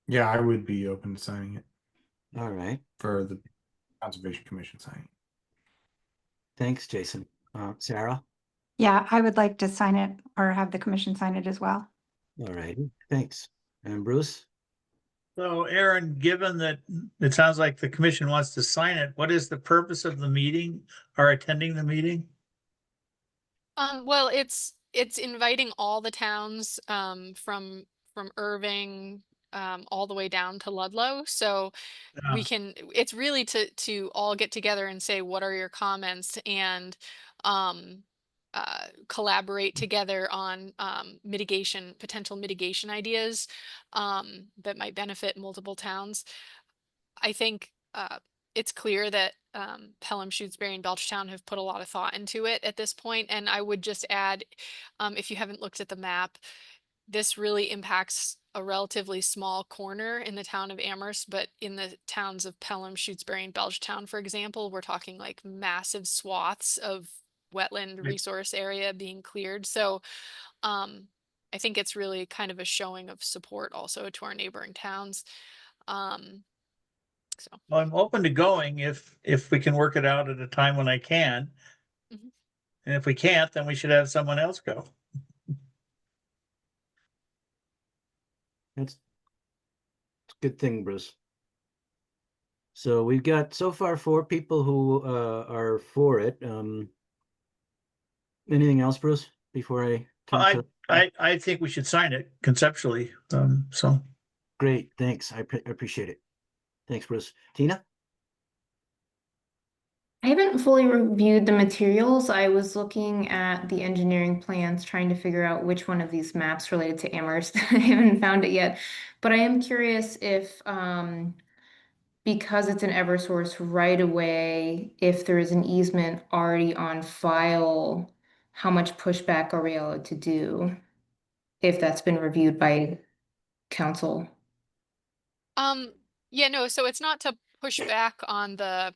S3: Yeah, I would be open to signing it
S1: All right.
S3: for the Conservation Commission signing.
S1: Thanks, Jason. Sarah?
S8: Yeah, I would like to sign it or have the commission sign it as well.
S1: All right, thanks. And Bruce?
S2: So Aaron, given that it sounds like the commission wants to sign it, what is the purpose of the meeting or attending the meeting?
S4: Well, it's inviting all the towns from Irving all the way down to Ludlow. So we can, it's really to all get together and say, what are your comments, and collaborate together on potential mitigation ideas that might benefit multiple towns. I think it's clear that Pelham, Shutesbury, and Belchertown have put a lot of thought into it at this point. And I would just add, if you haven't looked at the map, this really impacts a relatively small corner in the town of Amherst, but in the towns of Pelham, Shutesbury, and Belchtown, for example, we're talking like massive swaths of wetland
S2: Right.
S4: resource area being cleared. So I think it's really kind of a showing of support also to our neighboring towns. So
S2: Well, I'm open to going if we can work it out at a time when I can.
S4: Mhm.
S2: And if we can't, then we should have someone else go.
S1: That's a good thing, Bruce. So we've got so far 4 people who are for it. Anything else, Bruce, before I come to?
S2: I think we should sign it conceptually. So
S1: Great, thanks. I appreciate it. Thanks, Bruce. Tina?
S9: I haven't fully reviewed the materials. I was looking at the engineering plans, trying to figure out which one of these maps related to Amherst. I haven't found it yet, but I am curious if, because it's an Eversource right away, if there is an easement already on file, how much pushback are we allowed to do? If that's been reviewed by council.
S4: Yeah, no, so it's not to push back on the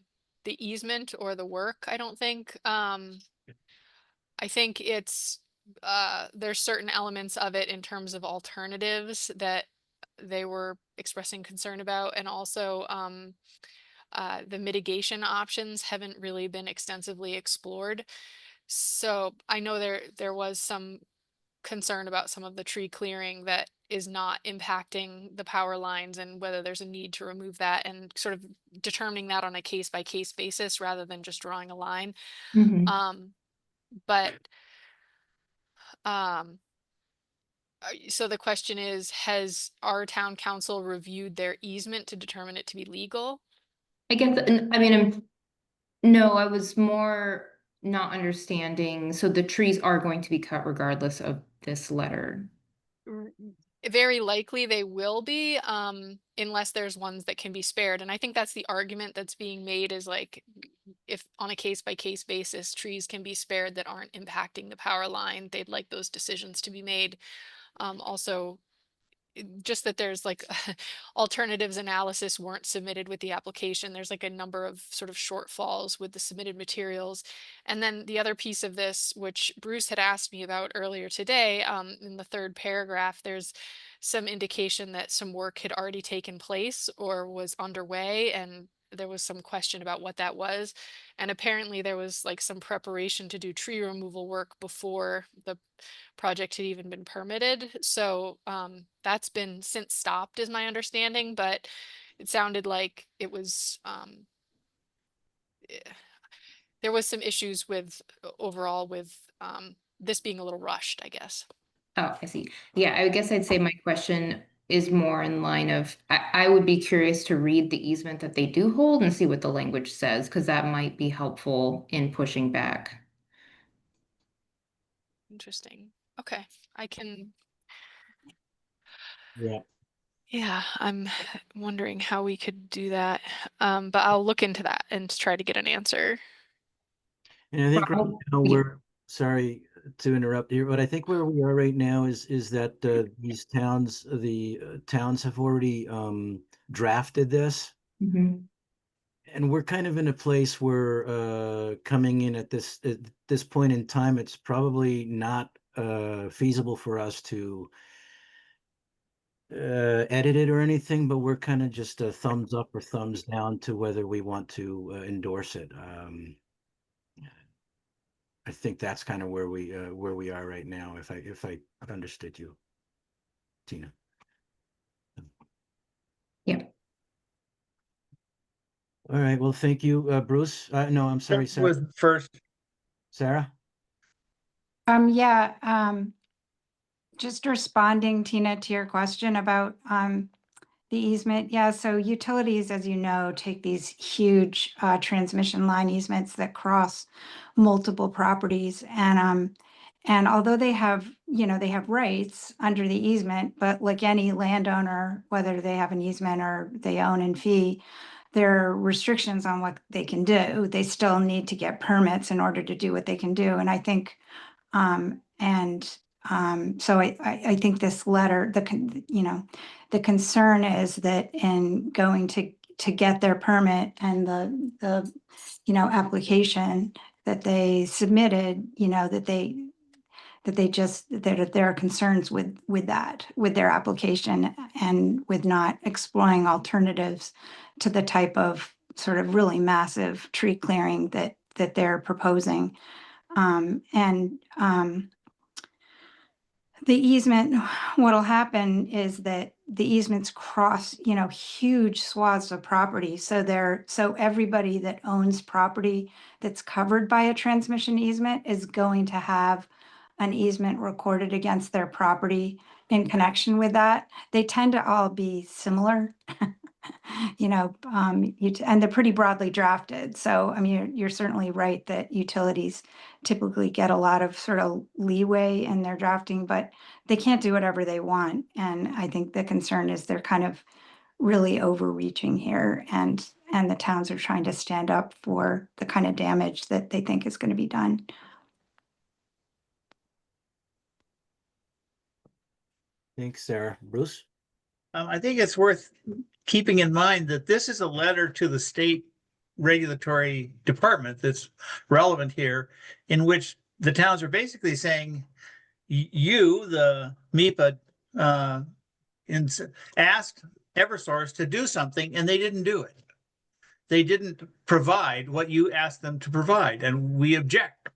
S4: easement or the work, I don't think. I think it's there's certain elements of it in terms of alternatives that they were expressing concern about, and also the mitigation options haven't really been extensively explored. So I know there was some concern about some of the tree clearing that is not impacting the power lines and whether there's a need to remove that, and sort of determining that on a case by case basis rather than just drawing a line. But so the question is, has our town council reviewed their easement to determine it to be legal?
S9: I guess, I mean, no, I was more not understanding. So the trees are going to be cut regardless of this letter.
S4: Very likely they will be, unless there's ones that can be spared. And I think that's the argument that's being made, is like, if on a case by case basis, trees can be spared that aren't impacting the power line, they'd like those decisions to be made. Also, just that there's like alternatives analysis weren't submitted with the application. There's like a number of sort of shortfalls with the submitted materials. And then the other piece of this, which Bruce had asked me about earlier today, in the 3rd paragraph, there's some indication that some work had already taken place or was underway, and there was some question about what that was. And apparently there was like some preparation to do tree removal work before the project had even been permitted. So that's been since stopped, is my understanding, but it sounded like it was there was some issues with overall with this being a little rushed, I guess.
S9: Oh, I see. Yeah, I guess I'd say my question is more in line of, I would be curious to read the easement that they do hold and see what the language says, because that might be helpful in pushing back.
S4: Interesting. Okay, I can.
S1: Yeah.
S4: Yeah, I'm wondering how we could do that. But I'll look into that and try to get an answer.
S1: And I think right
S9: Well,
S1: now
S9: yeah.
S1: we're, sorry to interrupt here, but I think where we are right now is that these towns, the towns have already drafted this.
S9: Mhm.
S1: And we're kind of in a place where coming in at this point in time, it's probably not feasible for us to edit it or anything, but we're kind of just a thumbs up or thumbs down to whether we want to endorse it. I think that's kind of where we are right now, if I understood you, Tina.
S9: Yeah.
S1: All right. Well, thank you, Bruce. No, I'm sorry, Sarah.
S2: was first.
S1: Sarah?
S8: Yeah, just responding, Tina, to your question about the easement. Yeah, so utilities, as you know, take these huge transmission line easements that cross multiple properties. And although they have, they have rights under the easement, but like any landowner, whether they have an easement or they own in fee, there are restrictions on what they can do. They still need to get permits in order to do what they can do. And I think, So I think this letter, the concern is that in going to get their permit and the application that they submitted, that there are concerns with that, with their application and with not exploring alternatives to the type of sort of really massive tree clearing that they're proposing. The easement, what'll happen is that the easements cross, huge swaths of property. So everybody that owns property that's covered by a transmission easement is going to have an easement recorded against their property in connection with that. They tend to all be similar. And they're pretty broadly drafted. So, I mean, you're certainly right that utilities typically get a lot of sort of leeway in their drafting, but they can't do whatever they want. And I think the concern is they're kind of really overreaching here, and the towns are trying to stand up for the kind of damage that they think is going to be done.
S1: Thanks, Sarah. Bruce?
S2: I think it's worth keeping in mind that this is a letter to the state regulatory department that's relevant here, in which the towns are basically saying, you, the MEPA, asked Eversource to do something and they didn't do it. They didn't provide what you asked them to provide, and we object.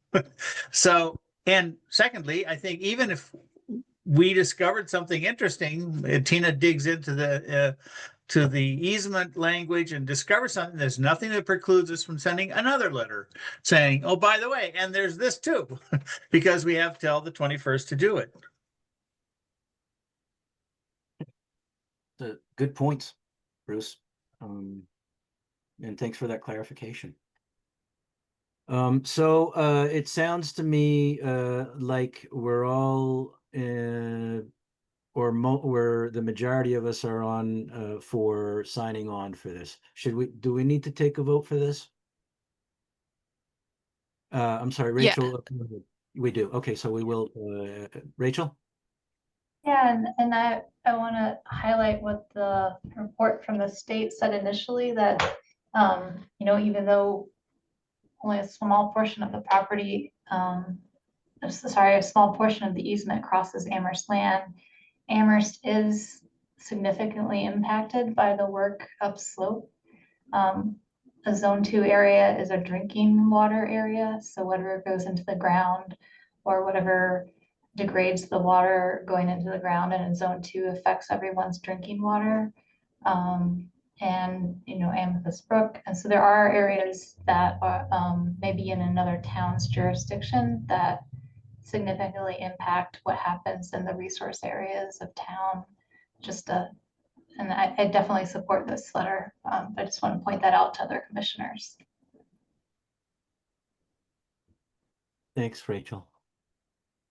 S2: So, and secondly, I think even if we discovered something interesting, Tina digs into the easement language and discovers something, there's nothing that precludes us from sending another letter saying, oh, by the way, and there's this too, because we have till the 21st to do it.
S1: Good points, Bruce. And thanks for that clarification. So it sounds to me like we're all where the majority of us are on for signing on for this. Do we need to take a vote for this? I'm sorry, Rachel. Yeah. We do. Okay, so we will. Rachel?
S7: Yeah, and I want to highlight what the report from the state said initially, that even though only a small portion of the property, a small portion of the easement crosses Amherst land, Amherst is significantly impacted by the work upslope. A zone 2 area is a drinking water area, so whatever goes into the ground or whatever degrades the water going into the ground and in zone 2 affects everyone's drinking water. And Amethyst Brook. And so there are areas that are maybe in another town's jurisdiction that significantly impact what happens in the resource areas of town. And I definitely support this letter. I just want to point that out to other commissioners.
S1: Thanks, Rachel.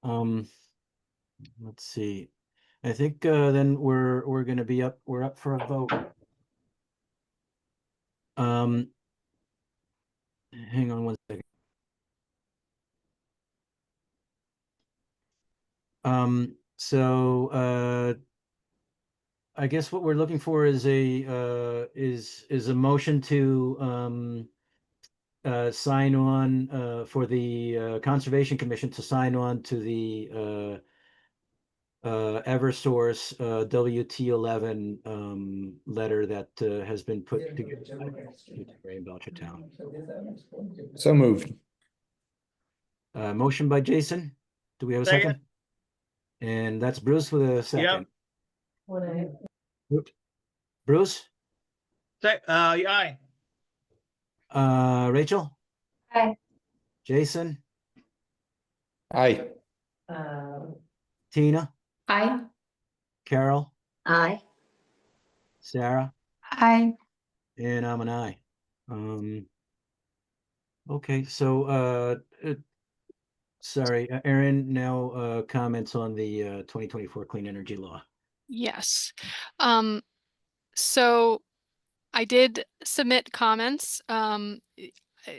S1: Let's see. I think then we're going to be up. We're up for a vote. Hang on one second. So I guess what we're looking for is a motion to sign on for the Conservation Commission to sign on to the Eversource WT11 letter that has been put together by Belchertown.
S10: So moved.
S1: Motion by Jason. Do we have a second? And that's Bruce with a second. Yep. Bruce?
S2: Aye.
S1: Rachel?
S7: Aye.
S1: Jason?
S10: Aye.
S1: Tina?
S9: Aye.
S1: Carol?
S6: Aye.
S1: Sarah?
S8: Aye.
S1: And I'm an aye. Okay, so sorry, Erin, now comments on the 2024 Clean Energy Law.
S4: Yes. So I did submit comments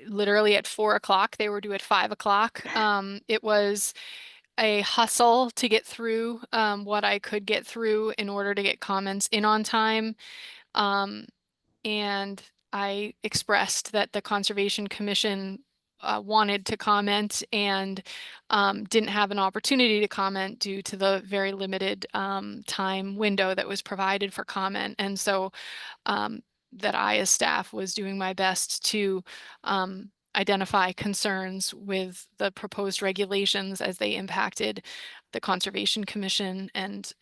S4: literally at 4 o'clock. They were due at 5 o'clock. It was a hustle to get through what I could get through in order to get comments in on time. And I expressed that the Conservation Commission wanted to comment and didn't have an opportunity to comment due to the very limited time window that was provided for comment. And so that I, as staff, was doing my best to identify concerns with the proposed regulations as they impacted the Conservation Commission and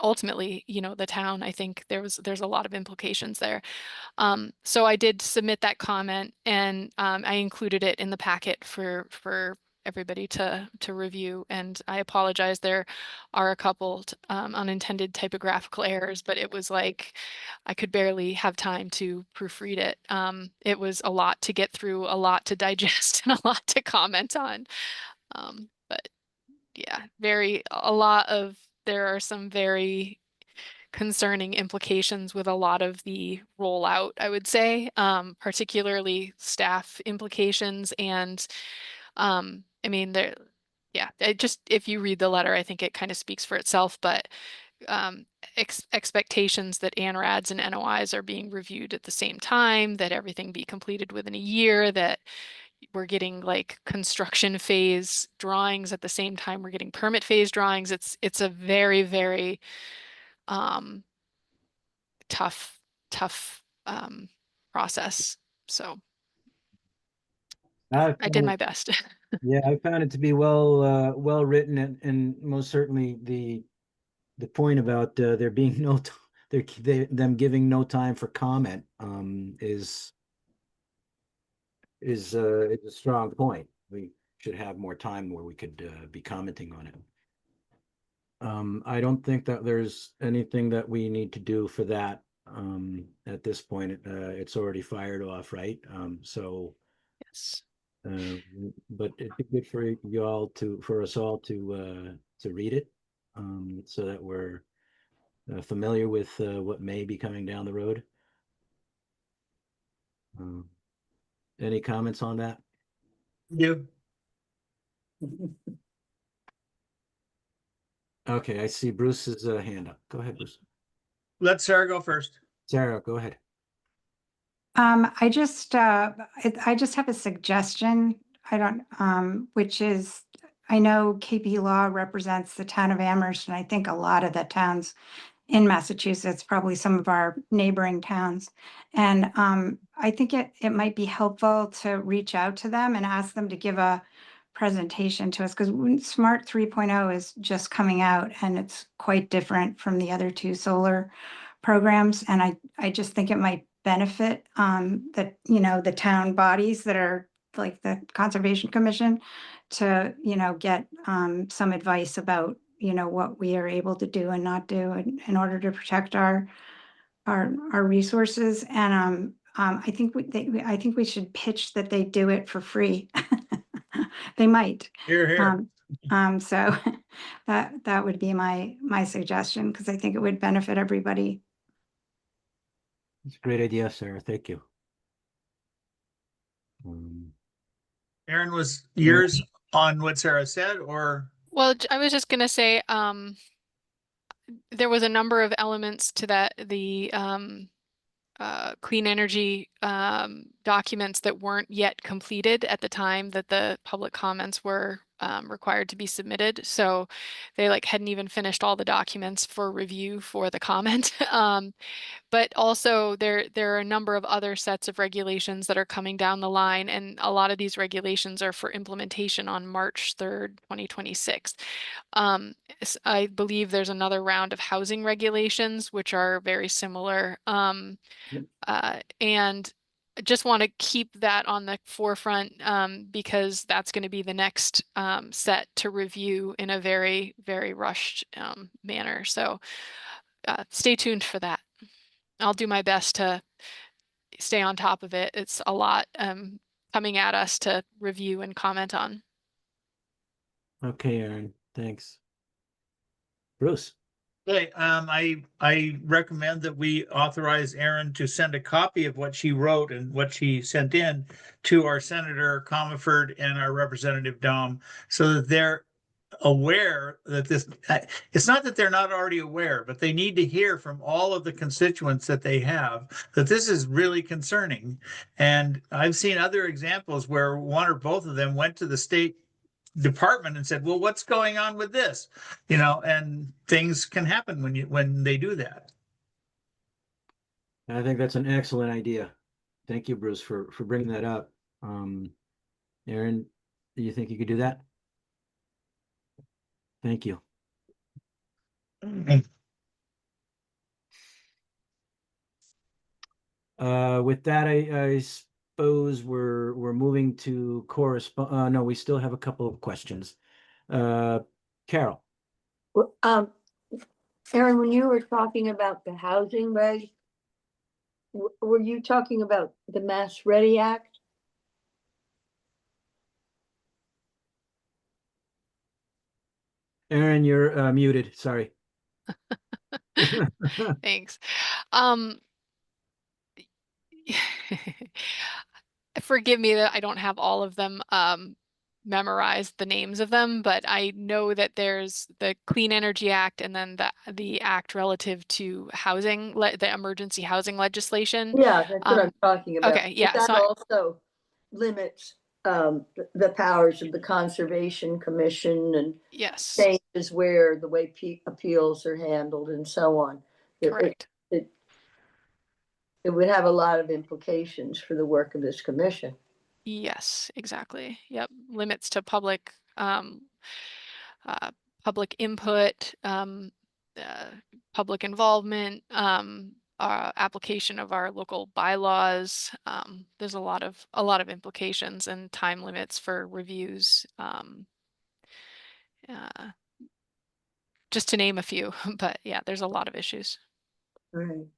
S4: ultimately, you know, the town. I think there's a lot of implications there. So I did submit that comment, and I included it in the packet for everybody to review. And I apologize, there are a couple unintended typographical errors, but it was like I could barely have time to proofread it. It was a lot to get through, a lot to digest, and a lot to comment on. But yeah, there are some very concerning implications with a lot of the rollout, I would say, particularly staff implications. And I mean, if you read the letter, I think it kind of speaks for itself, but expectations that ANRADs and NOIs are being reviewed at the same time, that everything be completed within a year, that we're getting like construction phase drawings at the same time we're getting permit phase drawings. It's a very, very tough process. So I did my best.
S1: Yeah, I found it to be well written, and most certainly the point about there being no them giving no time for comment is a strong point. We should have more time where we could be commenting on it. I don't think that there's anything that we need to do for that at this point. It's already fired off, right? So
S4: yes.
S1: But it'd be good for for us all to read it, so that we're familiar with what may be coming down the road. Any comments on that?
S2: You.
S1: Okay, I see Bruce's hand up. Go ahead, Bruce.
S2: Let Sarah go first.
S1: Sarah, go ahead.
S8: I just have a suggestion. Which is, I know KP Law represents the town of Amherst, and I think a lot of the towns in Massachusetts, probably some of our neighboring towns. And I think it might be helpful to reach out to them and ask them to give a presentation to us, because Smart 3.0 is just coming out and it's quite different from the other two solar programs. And I just think it might benefit the town bodies that are like the Conservation Commission to, get some advice about, what we are able to do and not do in order to protect our resources. And I think we should pitch that they do it for free. They might.
S2: Hear, hear.
S8: So that would be my suggestion, because I think it would benefit everybody.
S1: It's a great idea, Sarah. Thank you.
S2: Aaron, was yours on what Sarah said, or?
S4: Well, I was just gonna say, there was a number of elements to the clean energy documents that weren't yet completed at the time that the public comments were required to be submitted. So they hadn't even finished all the documents for review for the comment. But also there are a number of other sets of regulations that are coming down the line, and a lot of these regulations are for implementation on March 3rd, 2026. I believe there's another round of housing regulations, which are very similar. And I just want to keep that on the forefront, because that's going to be the next set to review in a very, very rushed manner. So stay tuned for that. I'll do my best to stay on top of it. It's a lot coming at us to review and comment on.
S1: Okay, Aaron, thanks. Bruce.
S2: Okay, I recommend that we authorize Aaron to send a copy of what she wrote and what she sent in to our Senator Comerford and our Representative Dom, so that they're aware that it's not that they're not already aware, but they need to hear from all of the constituents that they have that this is really concerning. And I've seen other examples where one or both of them went to the state department and said, well, what's going on with this? And things can happen when they do that.
S1: I think that's an excellent idea. Thank you, Bruce, for bringing that up. Aaron, do you think you could do that? Thank you. With that, I suppose we're moving to correspond. No, we still have a couple of questions. Carol.
S6: Well, Aaron, when you were talking about the housing reg, were you talking about the Mass Ready Act?
S1: Aaron, you're muted. Sorry.
S4: Thanks. Forgive me that I don't have all of them memorized, the names of them, but I know that there's the Clean Energy Act and then the act relative to housing, the emergency housing legislation.
S6: Yeah, that's what I'm talking about.
S4: Okay, yeah.
S6: But that also limits the powers of the Conservation Commission and
S4: yes,
S6: changes where the way appeals are handled and so on.
S4: Correct.
S6: It would have a lot of implications for the work of this commission.
S4: Yes, exactly. Yep. Limits to public public input, public involvement, application of our local bylaws. There's a lot of implications and time limits for reviews. Just to name a few, but yeah, there's a lot of issues.
S6: Right.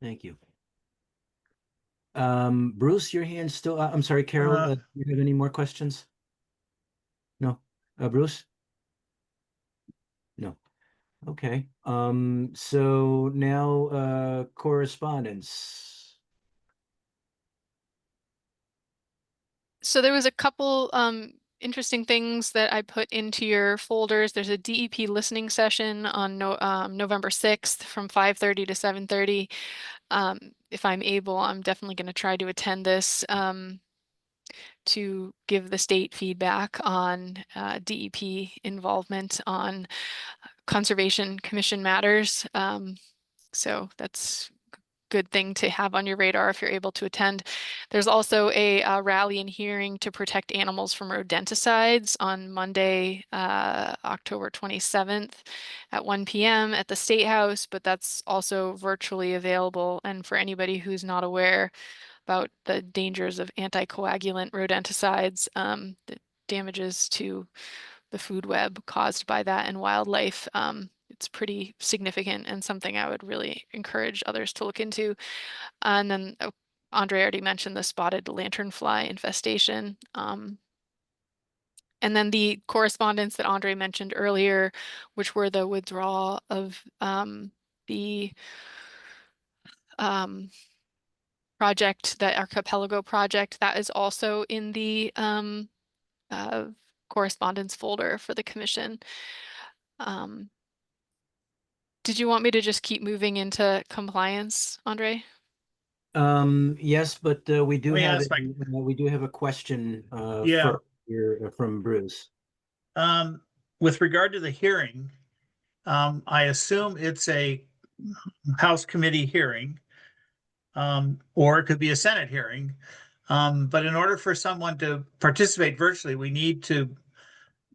S1: Thank you. Bruce, your hand's still, I'm sorry, Carol, do you have any more questions? No, Bruce? No. Okay. So now, correspondence.
S4: So there was a couple interesting things that I put into your folders. There's a DEP listening session on November 6th from 5:30 to 7:30. If I'm able, I'm definitely going to try to attend this to give the state feedback on DEP involvement on Conservation Commission matters. So that's good thing to have on your radar if you're able to attend. There's also a rally and hearing to protect animals from rodenticides on Monday, October 27th at 1 p.m. at the State House, but that's also virtually available. And for anybody who's not aware about the dangers of anticoagulant rodenticides, the damages to the food web caused by that and wildlife, it's pretty significant and something I would really encourage others to look into. And then Andre already mentioned the spotted lanternfly infestation. And then the correspondence that Andre mentioned earlier, which were the withdrawal of the project, the Archipelago project, that is also in the correspondence folder for the commission. Did you want me to just keep moving into compliance, Andre?
S1: Yes, but we do have a question from Bruce.
S2: With regard to the hearing, I assume it's a House committee hearing, or it could be a Senate hearing. But in order for someone to participate virtually, we need to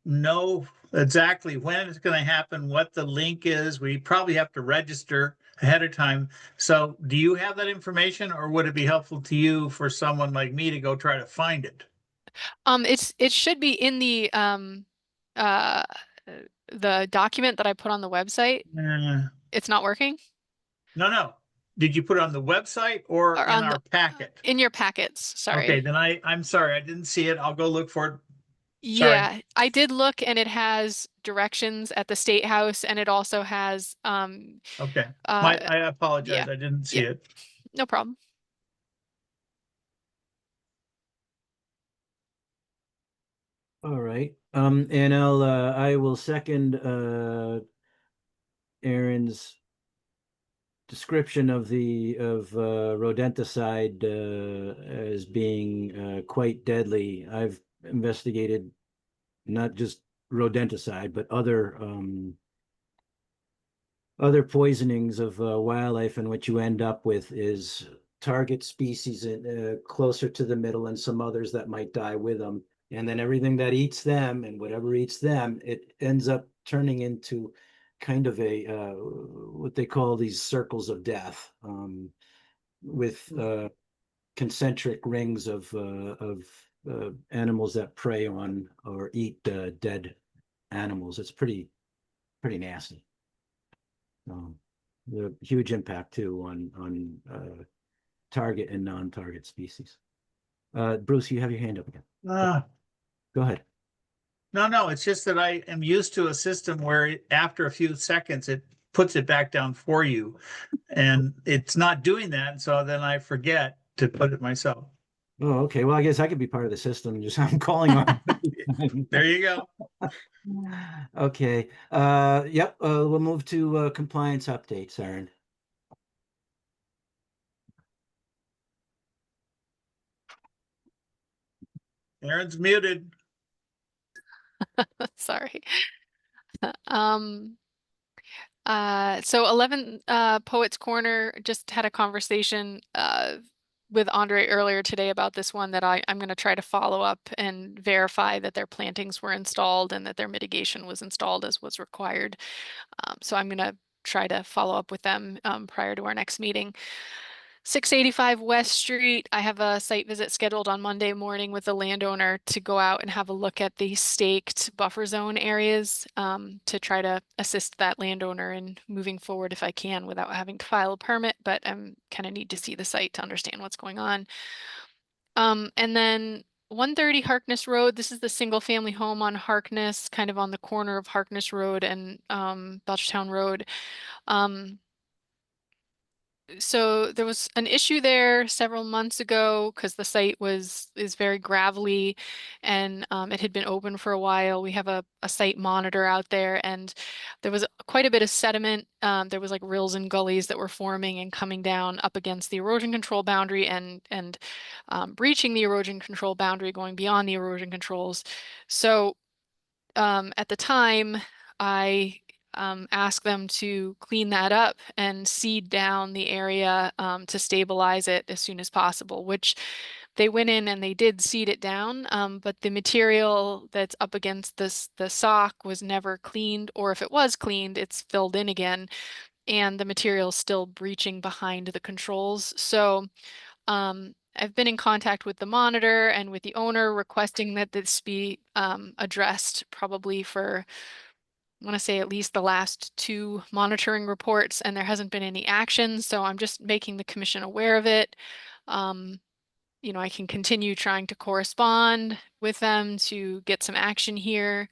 S2: know exactly when it's going to happen, what the link is. We probably have to register ahead of time. So do you have that information, or would it be helpful to you for someone like me to go try to find it?
S4: It should be in the document that I put on the website. It's not working?
S2: No. Did you put it on the website or in our packet?
S4: In your packets, sorry.
S2: Okay, then I'm sorry, I didn't see it. I'll go look for it.
S4: Yeah, I did look, and it has directions at the State House, and it also has
S2: okay. I apologize. I didn't see it.
S4: No problem.
S1: All right, and I will second, Aaron's description of rodenticide, as being, quite deadly. I've investigated not just rodenticide, but other poisonings of, wildlife, and what you end up with is target species closer to the middle, and some others that might die with them. And then everything that eats them, and whatever eats them, it ends up turning into kind of a, what they call these circles of death, with, concentric rings of, animals that prey on or eat, dead animals. It's pretty nasty. The huge impact too on, target and non-target species. Bruce, you have your hand up again. Go ahead.
S2: No, it's just that I am used to a system where after a few seconds, it puts it back down for you. And it's not doing that, so then I forget to put it myself.
S1: Oh, okay. Well, I guess I could be part of the system. Just I'm calling on.
S2: There you go.
S1: Okay. Yep. We'll move to, compliance updates, Aaron.
S2: Aaron's muted.
S4: Sorry. So 11 Poets Corner just had a conversation with Andre earlier today about this one that I'm going to try to follow up and verify that their plantings were installed and that their mitigation was installed as was required. So I'm going to try to follow up with them prior to our next meeting. 685 West Street, I have a site visit scheduled on Monday morning with the landowner to go out and have a look at the staked buffer zone areas to try to assist that landowner in moving forward if I can without having to file a permit, but I'm kind of need to see the site to understand what's going on. And then 130 Harkness Road, this is the single family home on Harkness, kind of on the corner of Harkness Road and Belchertown Road. So there was an issue there several months ago because the site is very gravelly, and it had been open for a while. We have a site monitor out there, and there was quite a bit of sediment. There was like rills and gullies that were forming and coming down up against the erosion control boundary and breaching the erosion control boundary, going beyond the erosion controls. So at the time, I ask them to clean that up and seed down the area to stabilize it as soon as possible, which they went in and they did seed it down, but the material that's up against the sock was never cleaned, or if it was cleaned, it's filled in again, and the material is still breaching behind the controls. So I've been in contact with the monitor and with the owner requesting that this be addressed probably for, I want to say, at least the last 2 monitoring reports, and there hasn't been any action. So I'm just making the commission aware of it. You know, I can continue trying to correspond with them to get some action here.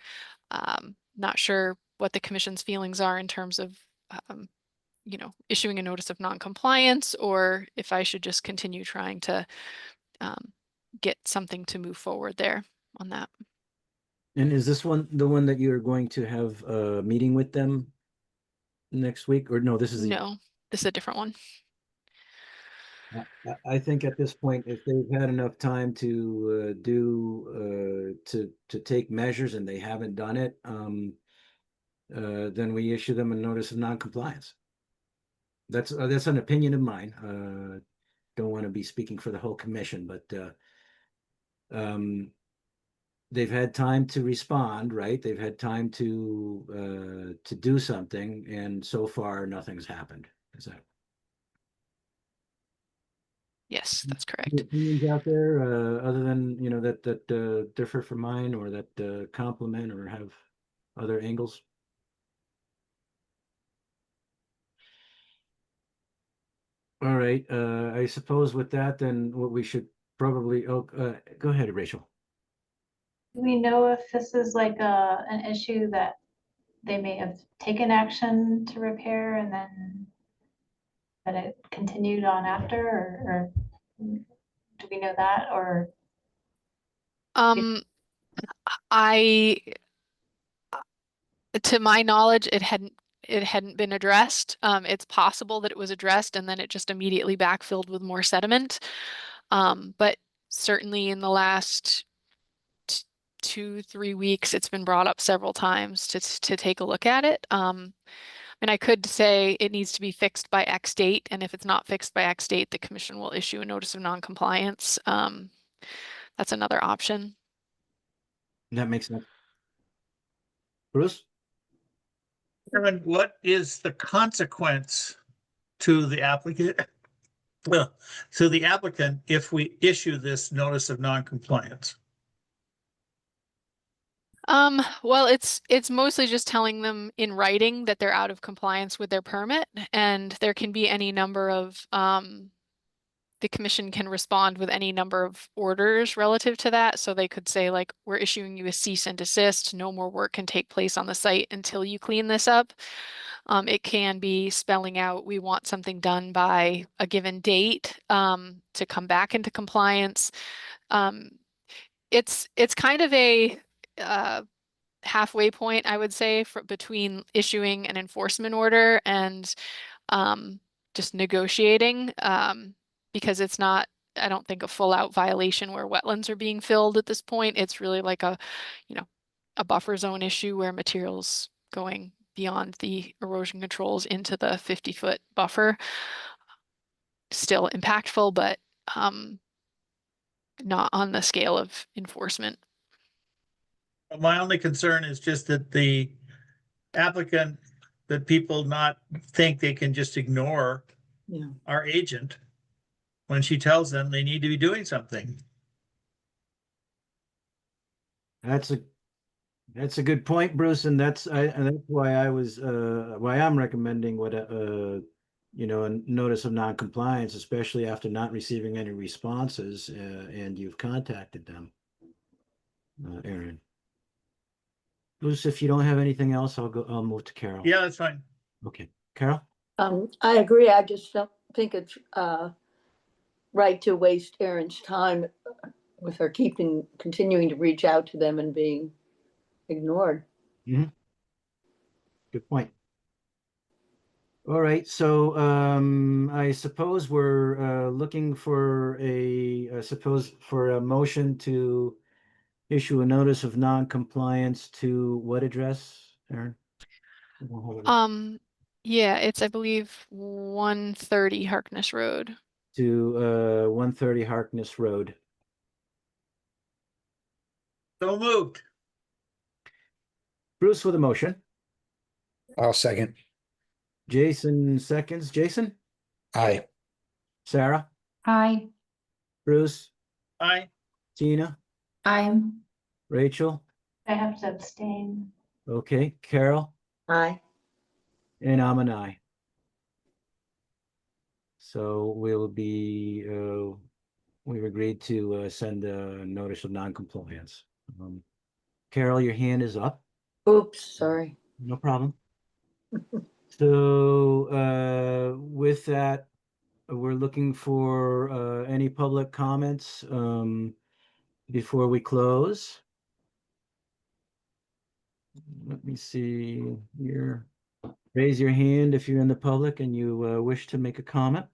S4: Not sure what the commission's feelings are in terms of, you know, issuing a notice of non-compliance, or if I should just continue trying to get something to move forward there on that.
S1: And is this one the one that you're going to have a meeting with them next week? Or no, this is
S4: No, this is a different one.
S1: I think at this point, if they've had enough time to, to take measures and they haven't done it, then we issue them a notice of non-compliance. That's an opinion of mine. Don't want to be speaking for the whole commission, but they've had time to respond, right? They've had time to do something, and so far nothing's happened. Is that?
S4: Yes, that's correct.
S1: Opinions out there, other than, you know, that differ from mine, or that complement or have other angles? All right, I suppose with that, then what we should probably, go ahead, Rachel.
S7: Do we know if this is like an issue that they may have taken action to repair and then that it continued on after, or do we know that, or?
S4: To my knowledge, it hadn't been addressed. It's possible that it was addressed and then it just immediately backfilled with more sediment. But certainly in the last 2-3 weeks, it's been brought up several times to take a look at it. And I could say it needs to be fixed by X date, and if it's not fixed by X date, the commission will issue a notice of non-compliance. That's another option.
S1: That makes sense. Bruce?
S2: Aaron, what is the consequence to the applicant? Well, to the applicant if we issue this notice of non-compliance?
S4: Well, it's mostly just telling them in writing that they're out of compliance with their permit, and there can be any number of the commission can respond with any number of orders relative to that. So they could say, like, we're issuing you a cease and desist, no more work can take place on the site until you clean this up. It can be spelling out, we want something done by a given date to come back into compliance. It's kind of a halfway point, I would say, between issuing an enforcement order and just negotiating, because it's not, I don't think, a full out violation where wetlands are being filled at this point. It's really like a buffer zone issue where materials going beyond the erosion controls into the 50-foot buffer. Still impactful, but not on the scale of enforcement.
S2: My only concern is just that the applicant, that people not think they can just ignore our agent when she tells them they need to be doing something.
S1: That's a good point, Bruce, and that's why I'm recommending what a notice of non-compliance, especially after not receiving any responses, and you've contacted them. Aaron. Bruce, if you don't have anything else, I'll move to Carol.
S2: Yeah, that's fine.
S1: Okay, Carol?
S6: I agree. I just don't think it's right to waste Erin's time with her continuing to reach out to them and being ignored.
S1: Mm-hmm. Good point. All right, so I suppose we're looking for a motion to issue a notice of non-compliance to what address, Aaron?
S4: Yeah, it's, I believe, 130 Harkness Road.
S1: To 130 Harkness Road.
S2: So moved.
S1: Bruce with a motion.
S10: I'll second.
S1: Jason seconds. Jason?
S10: Aye.
S1: Sarah?
S8: Aye.
S1: Bruce?
S2: Aye.
S1: Tina?
S9: I'm
S1: Rachel?
S7: I have to abstain.
S1: Okay, Carol?
S6: Aye.
S1: And I'm an aye. So we've agreed to send a notice of non-compliance. Carol, your hand is up.
S6: Oops, sorry.
S1: No problem. So with that, we're looking for any public comments before we close. Let me see here. Raise your hand if you're in the public and you wish to make a comment.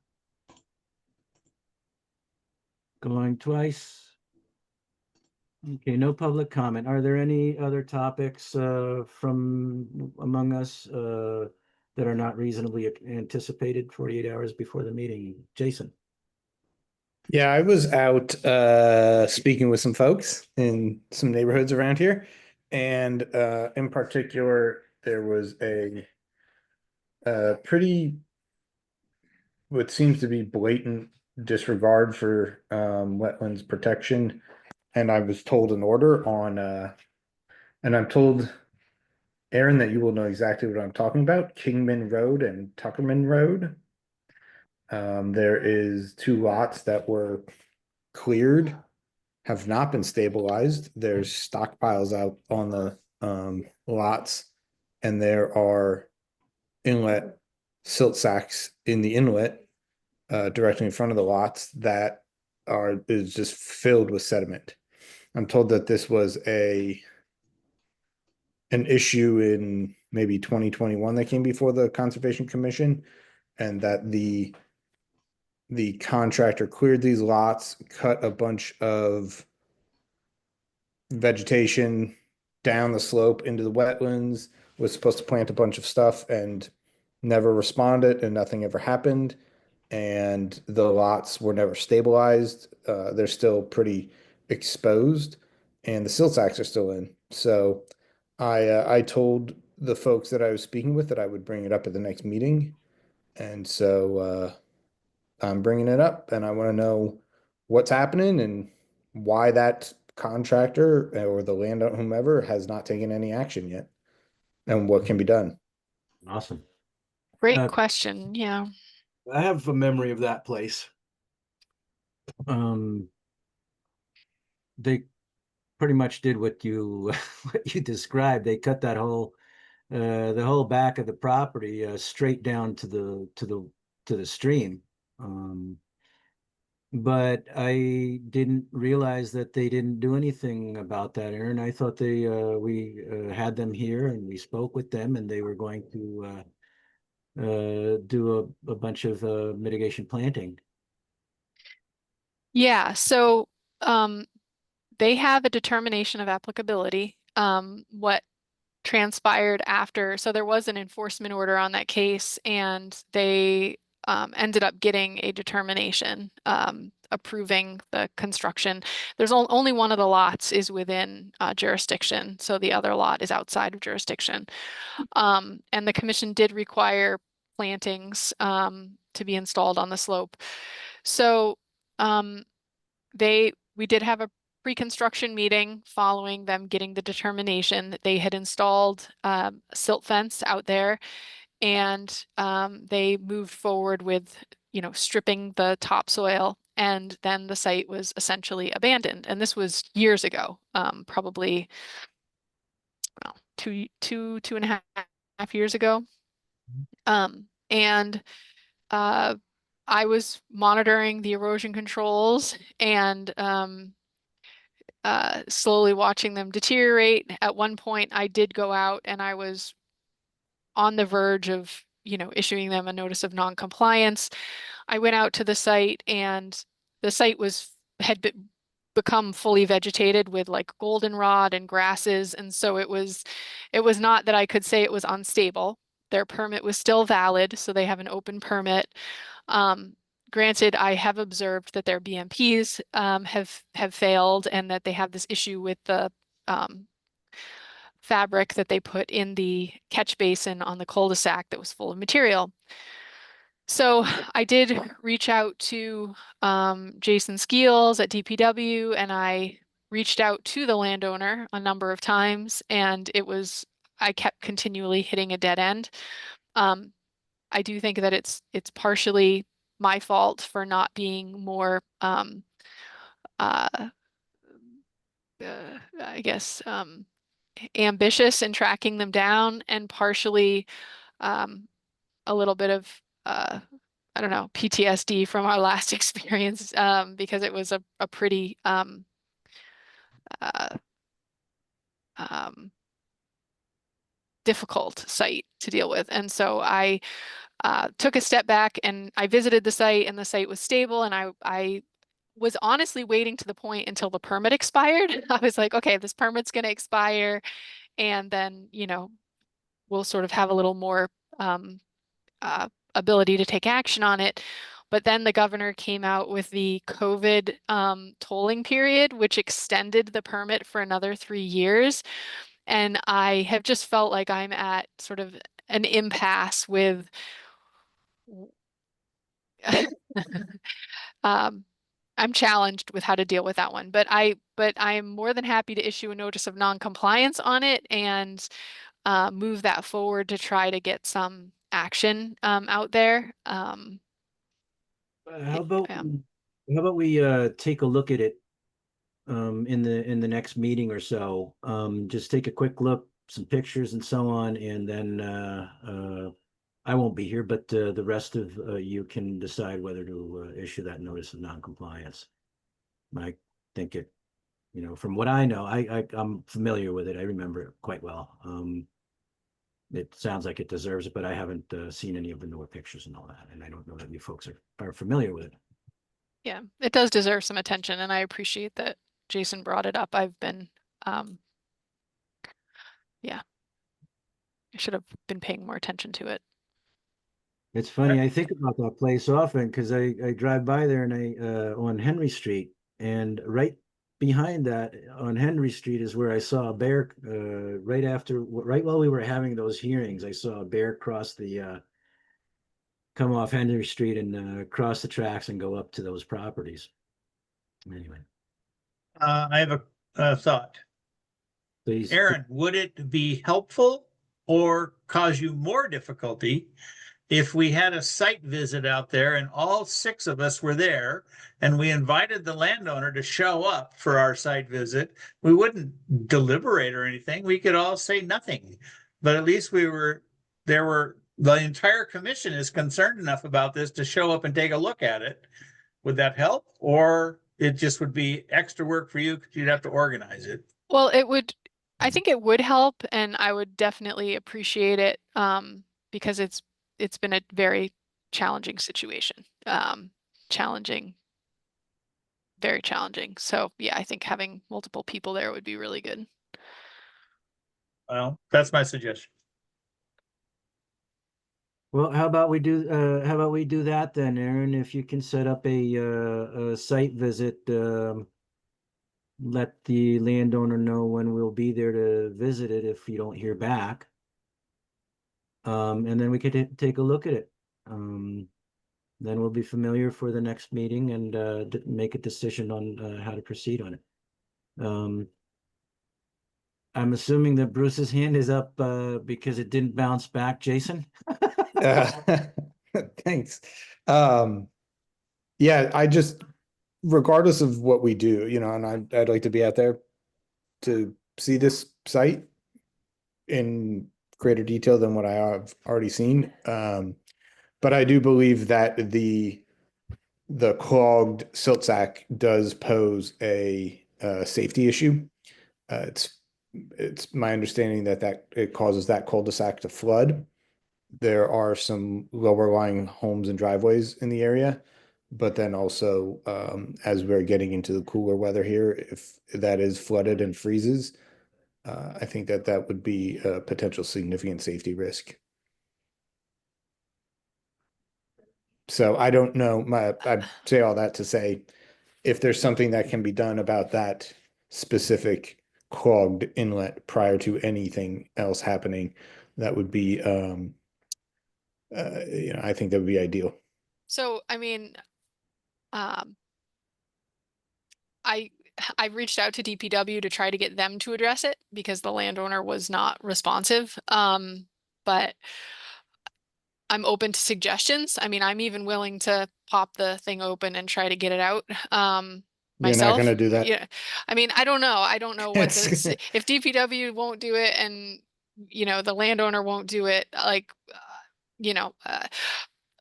S1: Going twice. Okay, no public comment. Are there any other topics from among us that are not reasonably anticipated 48 hours before the meeting? Jason?
S10: Yeah, I was out speaking with some folks in some neighborhoods around here. And in particular, there was a pretty, what seems to be blatant disregard for wetlands protection. And I was told an order on, and I'm told, Aaron, that you will know exactly what I'm talking about, Kingman Road and Tuckerman Road. There is 2 lots that were cleared, have not been stabilized. There's stockpiles out on the lots, and there are inlet silt sacks in the inlet directly in front of the lots that is just filled with sediment. I'm told that this was a an issue in maybe 2021 that came before the Conservation Commission, and that the contractor cleared these lots, cut a bunch of vegetation down the slope into the wetlands, was supposed to plant a bunch of stuff and never responded, and nothing ever happened. And the lots were never stabilized. They're still pretty exposed, and the silt sacks are still in. So I told the folks that I was speaking with that I would bring it up at the next meeting. And so I'm bringing it up, and I want to know what's happening and why that contractor or the landowner, whomever, has not taken any action yet, and what can be done.
S1: Awesome.
S4: Great question. Yeah.
S1: I have a memory of that place. They pretty much did what you what you described. They cut that whole the whole back of the property straight down to the stream. But I didn't realize that they didn't do anything about that, Aaron. I thought we had them here and we spoke with them, and they were going to do a bunch of mitigation planting.
S4: Yeah. So they have a determination of applicability. What transpired after, so there was an enforcement order on that case, and they ended up getting a determination approving the construction. There's only one of the lots is within jurisdiction, so the other lot is outside of jurisdiction. And the commission did require plantings to be installed on the slope. So we did have a pre-construction meeting following them getting the determination that they had installed a silt fence out there, and they moved forward with, stripping the topsoil, and then the site was essentially abandoned. And this was years ago, probably well, two and a half years ago. And I was monitoring the erosion controls and slowly watching them deteriorate. At one point, I did go out and I was on the verge of, issuing them a notice of non-compliance. I went out to the site, and the site had become fully vegetated with like goldenrod and grasses, and so it was not that I could say it was unstable. Their permit was still valid, so they have an open permit. Granted, I have observed that their BMPs have failed, and that they have this issue with the fabric that they put in the catch basin on the cul-de-sac that was full of material. So I did reach out to Jason Skeels at DPW, and I reached out to the landowner a number of times, and I kept continually hitting a dead end. I do think that it's partially my fault for not being more, I guess, ambitious in tracking them down, and partially a little bit of I don't know, PTSD from our last experience, because it was a pretty difficult site to deal with. And so I took a step back and I visited the site, and the site was stable, and I was honestly waiting to the point until the permit expired. I was like, okay, this permit's going to expire, and then, we'll sort of have a little more ability to take action on it. But then the governor came out with the COVID tolling period, which extended the permit for another 3 years. And I have just felt like I'm at sort of an impasse with I'm challenged with how to deal with that one, but I'm more than happy to issue a notice of non-compliance on it and move that forward to try to get some action out there.
S1: How about we take a look at it in the next meeting or so? Just take a quick look, some pictures and so on, and then I won't be here, but the rest of you can decide whether to issue that notice of non-compliance. I think it you know, from what I know, I'm familiar with it. I remember it quite well. It sounds like it deserves it, but I haven't seen any of the newer pictures and all that, and I don't know that you folks are familiar with it.
S4: Yeah, it does deserve some attention, and I appreciate that Jason brought it up. I've been, yeah, I should have been paying more attention to it.
S1: It's funny, I think about that place often because I drive by there and on Henry Street, and right behind that on Henry Street is where I saw a bear right while we were having those hearings. I saw a bear cross the come off Henry Street and cross the tracks and go up to those properties. Anyway,
S2: I have a thought.
S1: please.
S2: Aaron, would it be helpful or cause you more difficulty if we had a site visit out there and all 6 of us were there and we invited the landowner to show up for our site visit? We wouldn't deliberate or anything. We could all say nothing, but at least the entire commission is concerned enough about this to show up and take a look at it. Would that help? Or it just would be extra work for you because you'd have to organize it?
S4: Well, I think it would help, and I would definitely appreciate it, because it's been a very challenging situation. Very challenging. So yeah, I think having multiple people there would be really good.
S2: Well, that's my suggestion.
S1: Well, how about we do that then, Aaron? If you can set up a site visit, let the landowner know when we'll be there to visit it if you don't hear back. And then we could take a look at it. Then we'll be familiar for the next meeting and make a decision on how to proceed on it. I'm assuming that Bruce's hand is up because it didn't bounce back, Jason?
S10: Thanks. Yeah, regardless of what we do, you know, and I'd like to be out there to see this site in greater detail than what I have already seen. But I do believe that the clogged silt sack does pose a safety issue. It's my understanding that it causes that cul-de-sac to flood. There are some lower lying homes and driveways in the area, but then also as we're getting into the cooler weather here, if that is flooded and freezes, I think that would be a potential significant safety risk. So I don't know. I say all that to say, if there's something that can be done about that specific clogged inlet prior to anything else happening, that would be, I think that would be ideal.
S4: So, I mean, I reached out to DPW to try to get them to address it because the landowner was not responsive. But I'm open to suggestions. I mean, I'm even willing to pop the thing open and try to get it out. Myself.
S10: You're not going to do that?
S4: Yeah. I mean, I don't know. I don't know what if DPW won't do it and, the landowner won't do it,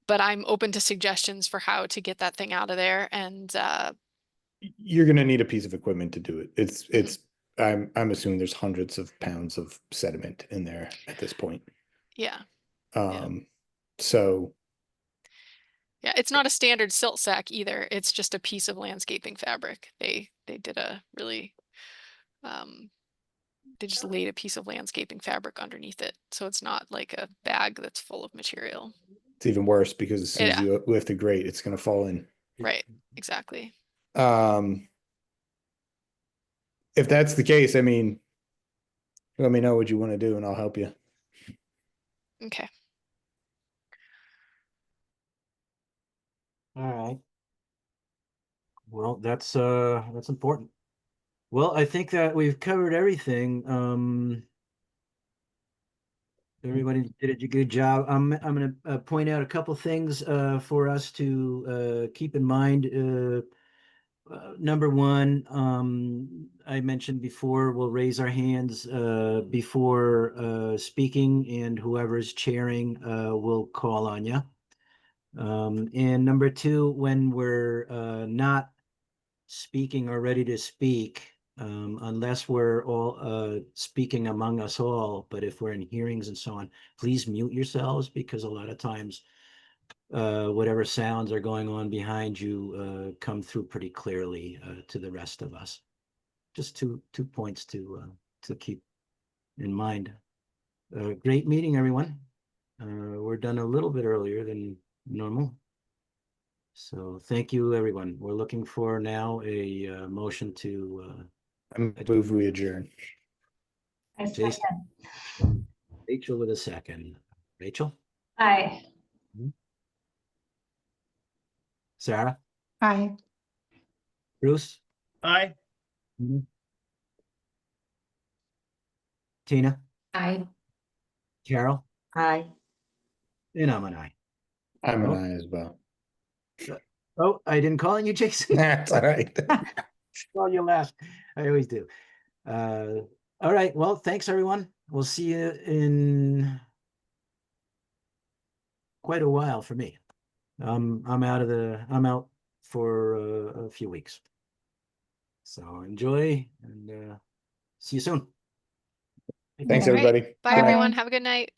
S4: but I'm open to suggestions for how to get that thing out of there. And,
S10: you're going to need a piece of equipment to do it. I'm assuming there's hundreds of pounds of sediment in there at this point.
S4: Yeah.
S10: So.
S4: Yeah, it's not a standard silt sack either. It's just a piece of landscaping fabric. They did a really, they just laid a piece of landscaping fabric underneath it. So it's not like a bag that's full of material.
S10: It's even worse because as soon as you lift the grate, it's going to fall in.
S4: Right, exactly.
S10: If that's the case, I mean, let me know what you want to do and I'll help you.
S4: Okay.
S1: All right. Well, that's important. Well, I think that we've covered everything. Everybody did a good job. I'm going to point out a couple things for us to keep in mind. Number one, I mentioned before, we'll raise our hands before speaking, and whoever's chairing will call on you. And number two, when we're not speaking or ready to speak, unless we're all speaking among us all, but if we're in hearings and so on, please mute yourselves because a lot of times whatever sounds are going on behind you come through pretty clearly to the rest of us. Just two points to keep in mind. Great meeting, everyone. We're done a little bit earlier than normal. So thank you, everyone. We're looking for now a motion to
S10: I move we adjourn.
S7: I
S1: Jason.
S7: second.
S1: Rachel with a second. Rachel?
S7: Aye.
S1: Sarah?
S8: Aye.
S1: Bruce?
S2: Aye.
S1: Tina?
S9: I
S1: Carol?
S6: Aye.
S1: And I'm an aye.
S10: I'm an
S1: Oh.
S10: aye as well.
S1: Oh, I didn't call on you, Jason.
S10: That's all right.
S1: Well, you last. I always do. All right. Well, thanks, everyone. We'll see you in quite a while for me. I'm out for a few weeks. So enjoy and see you soon.
S10: Thanks,
S4: Great.
S10: everybody.
S4: Bye,
S10: Good night.
S4: everyone. Have a good night.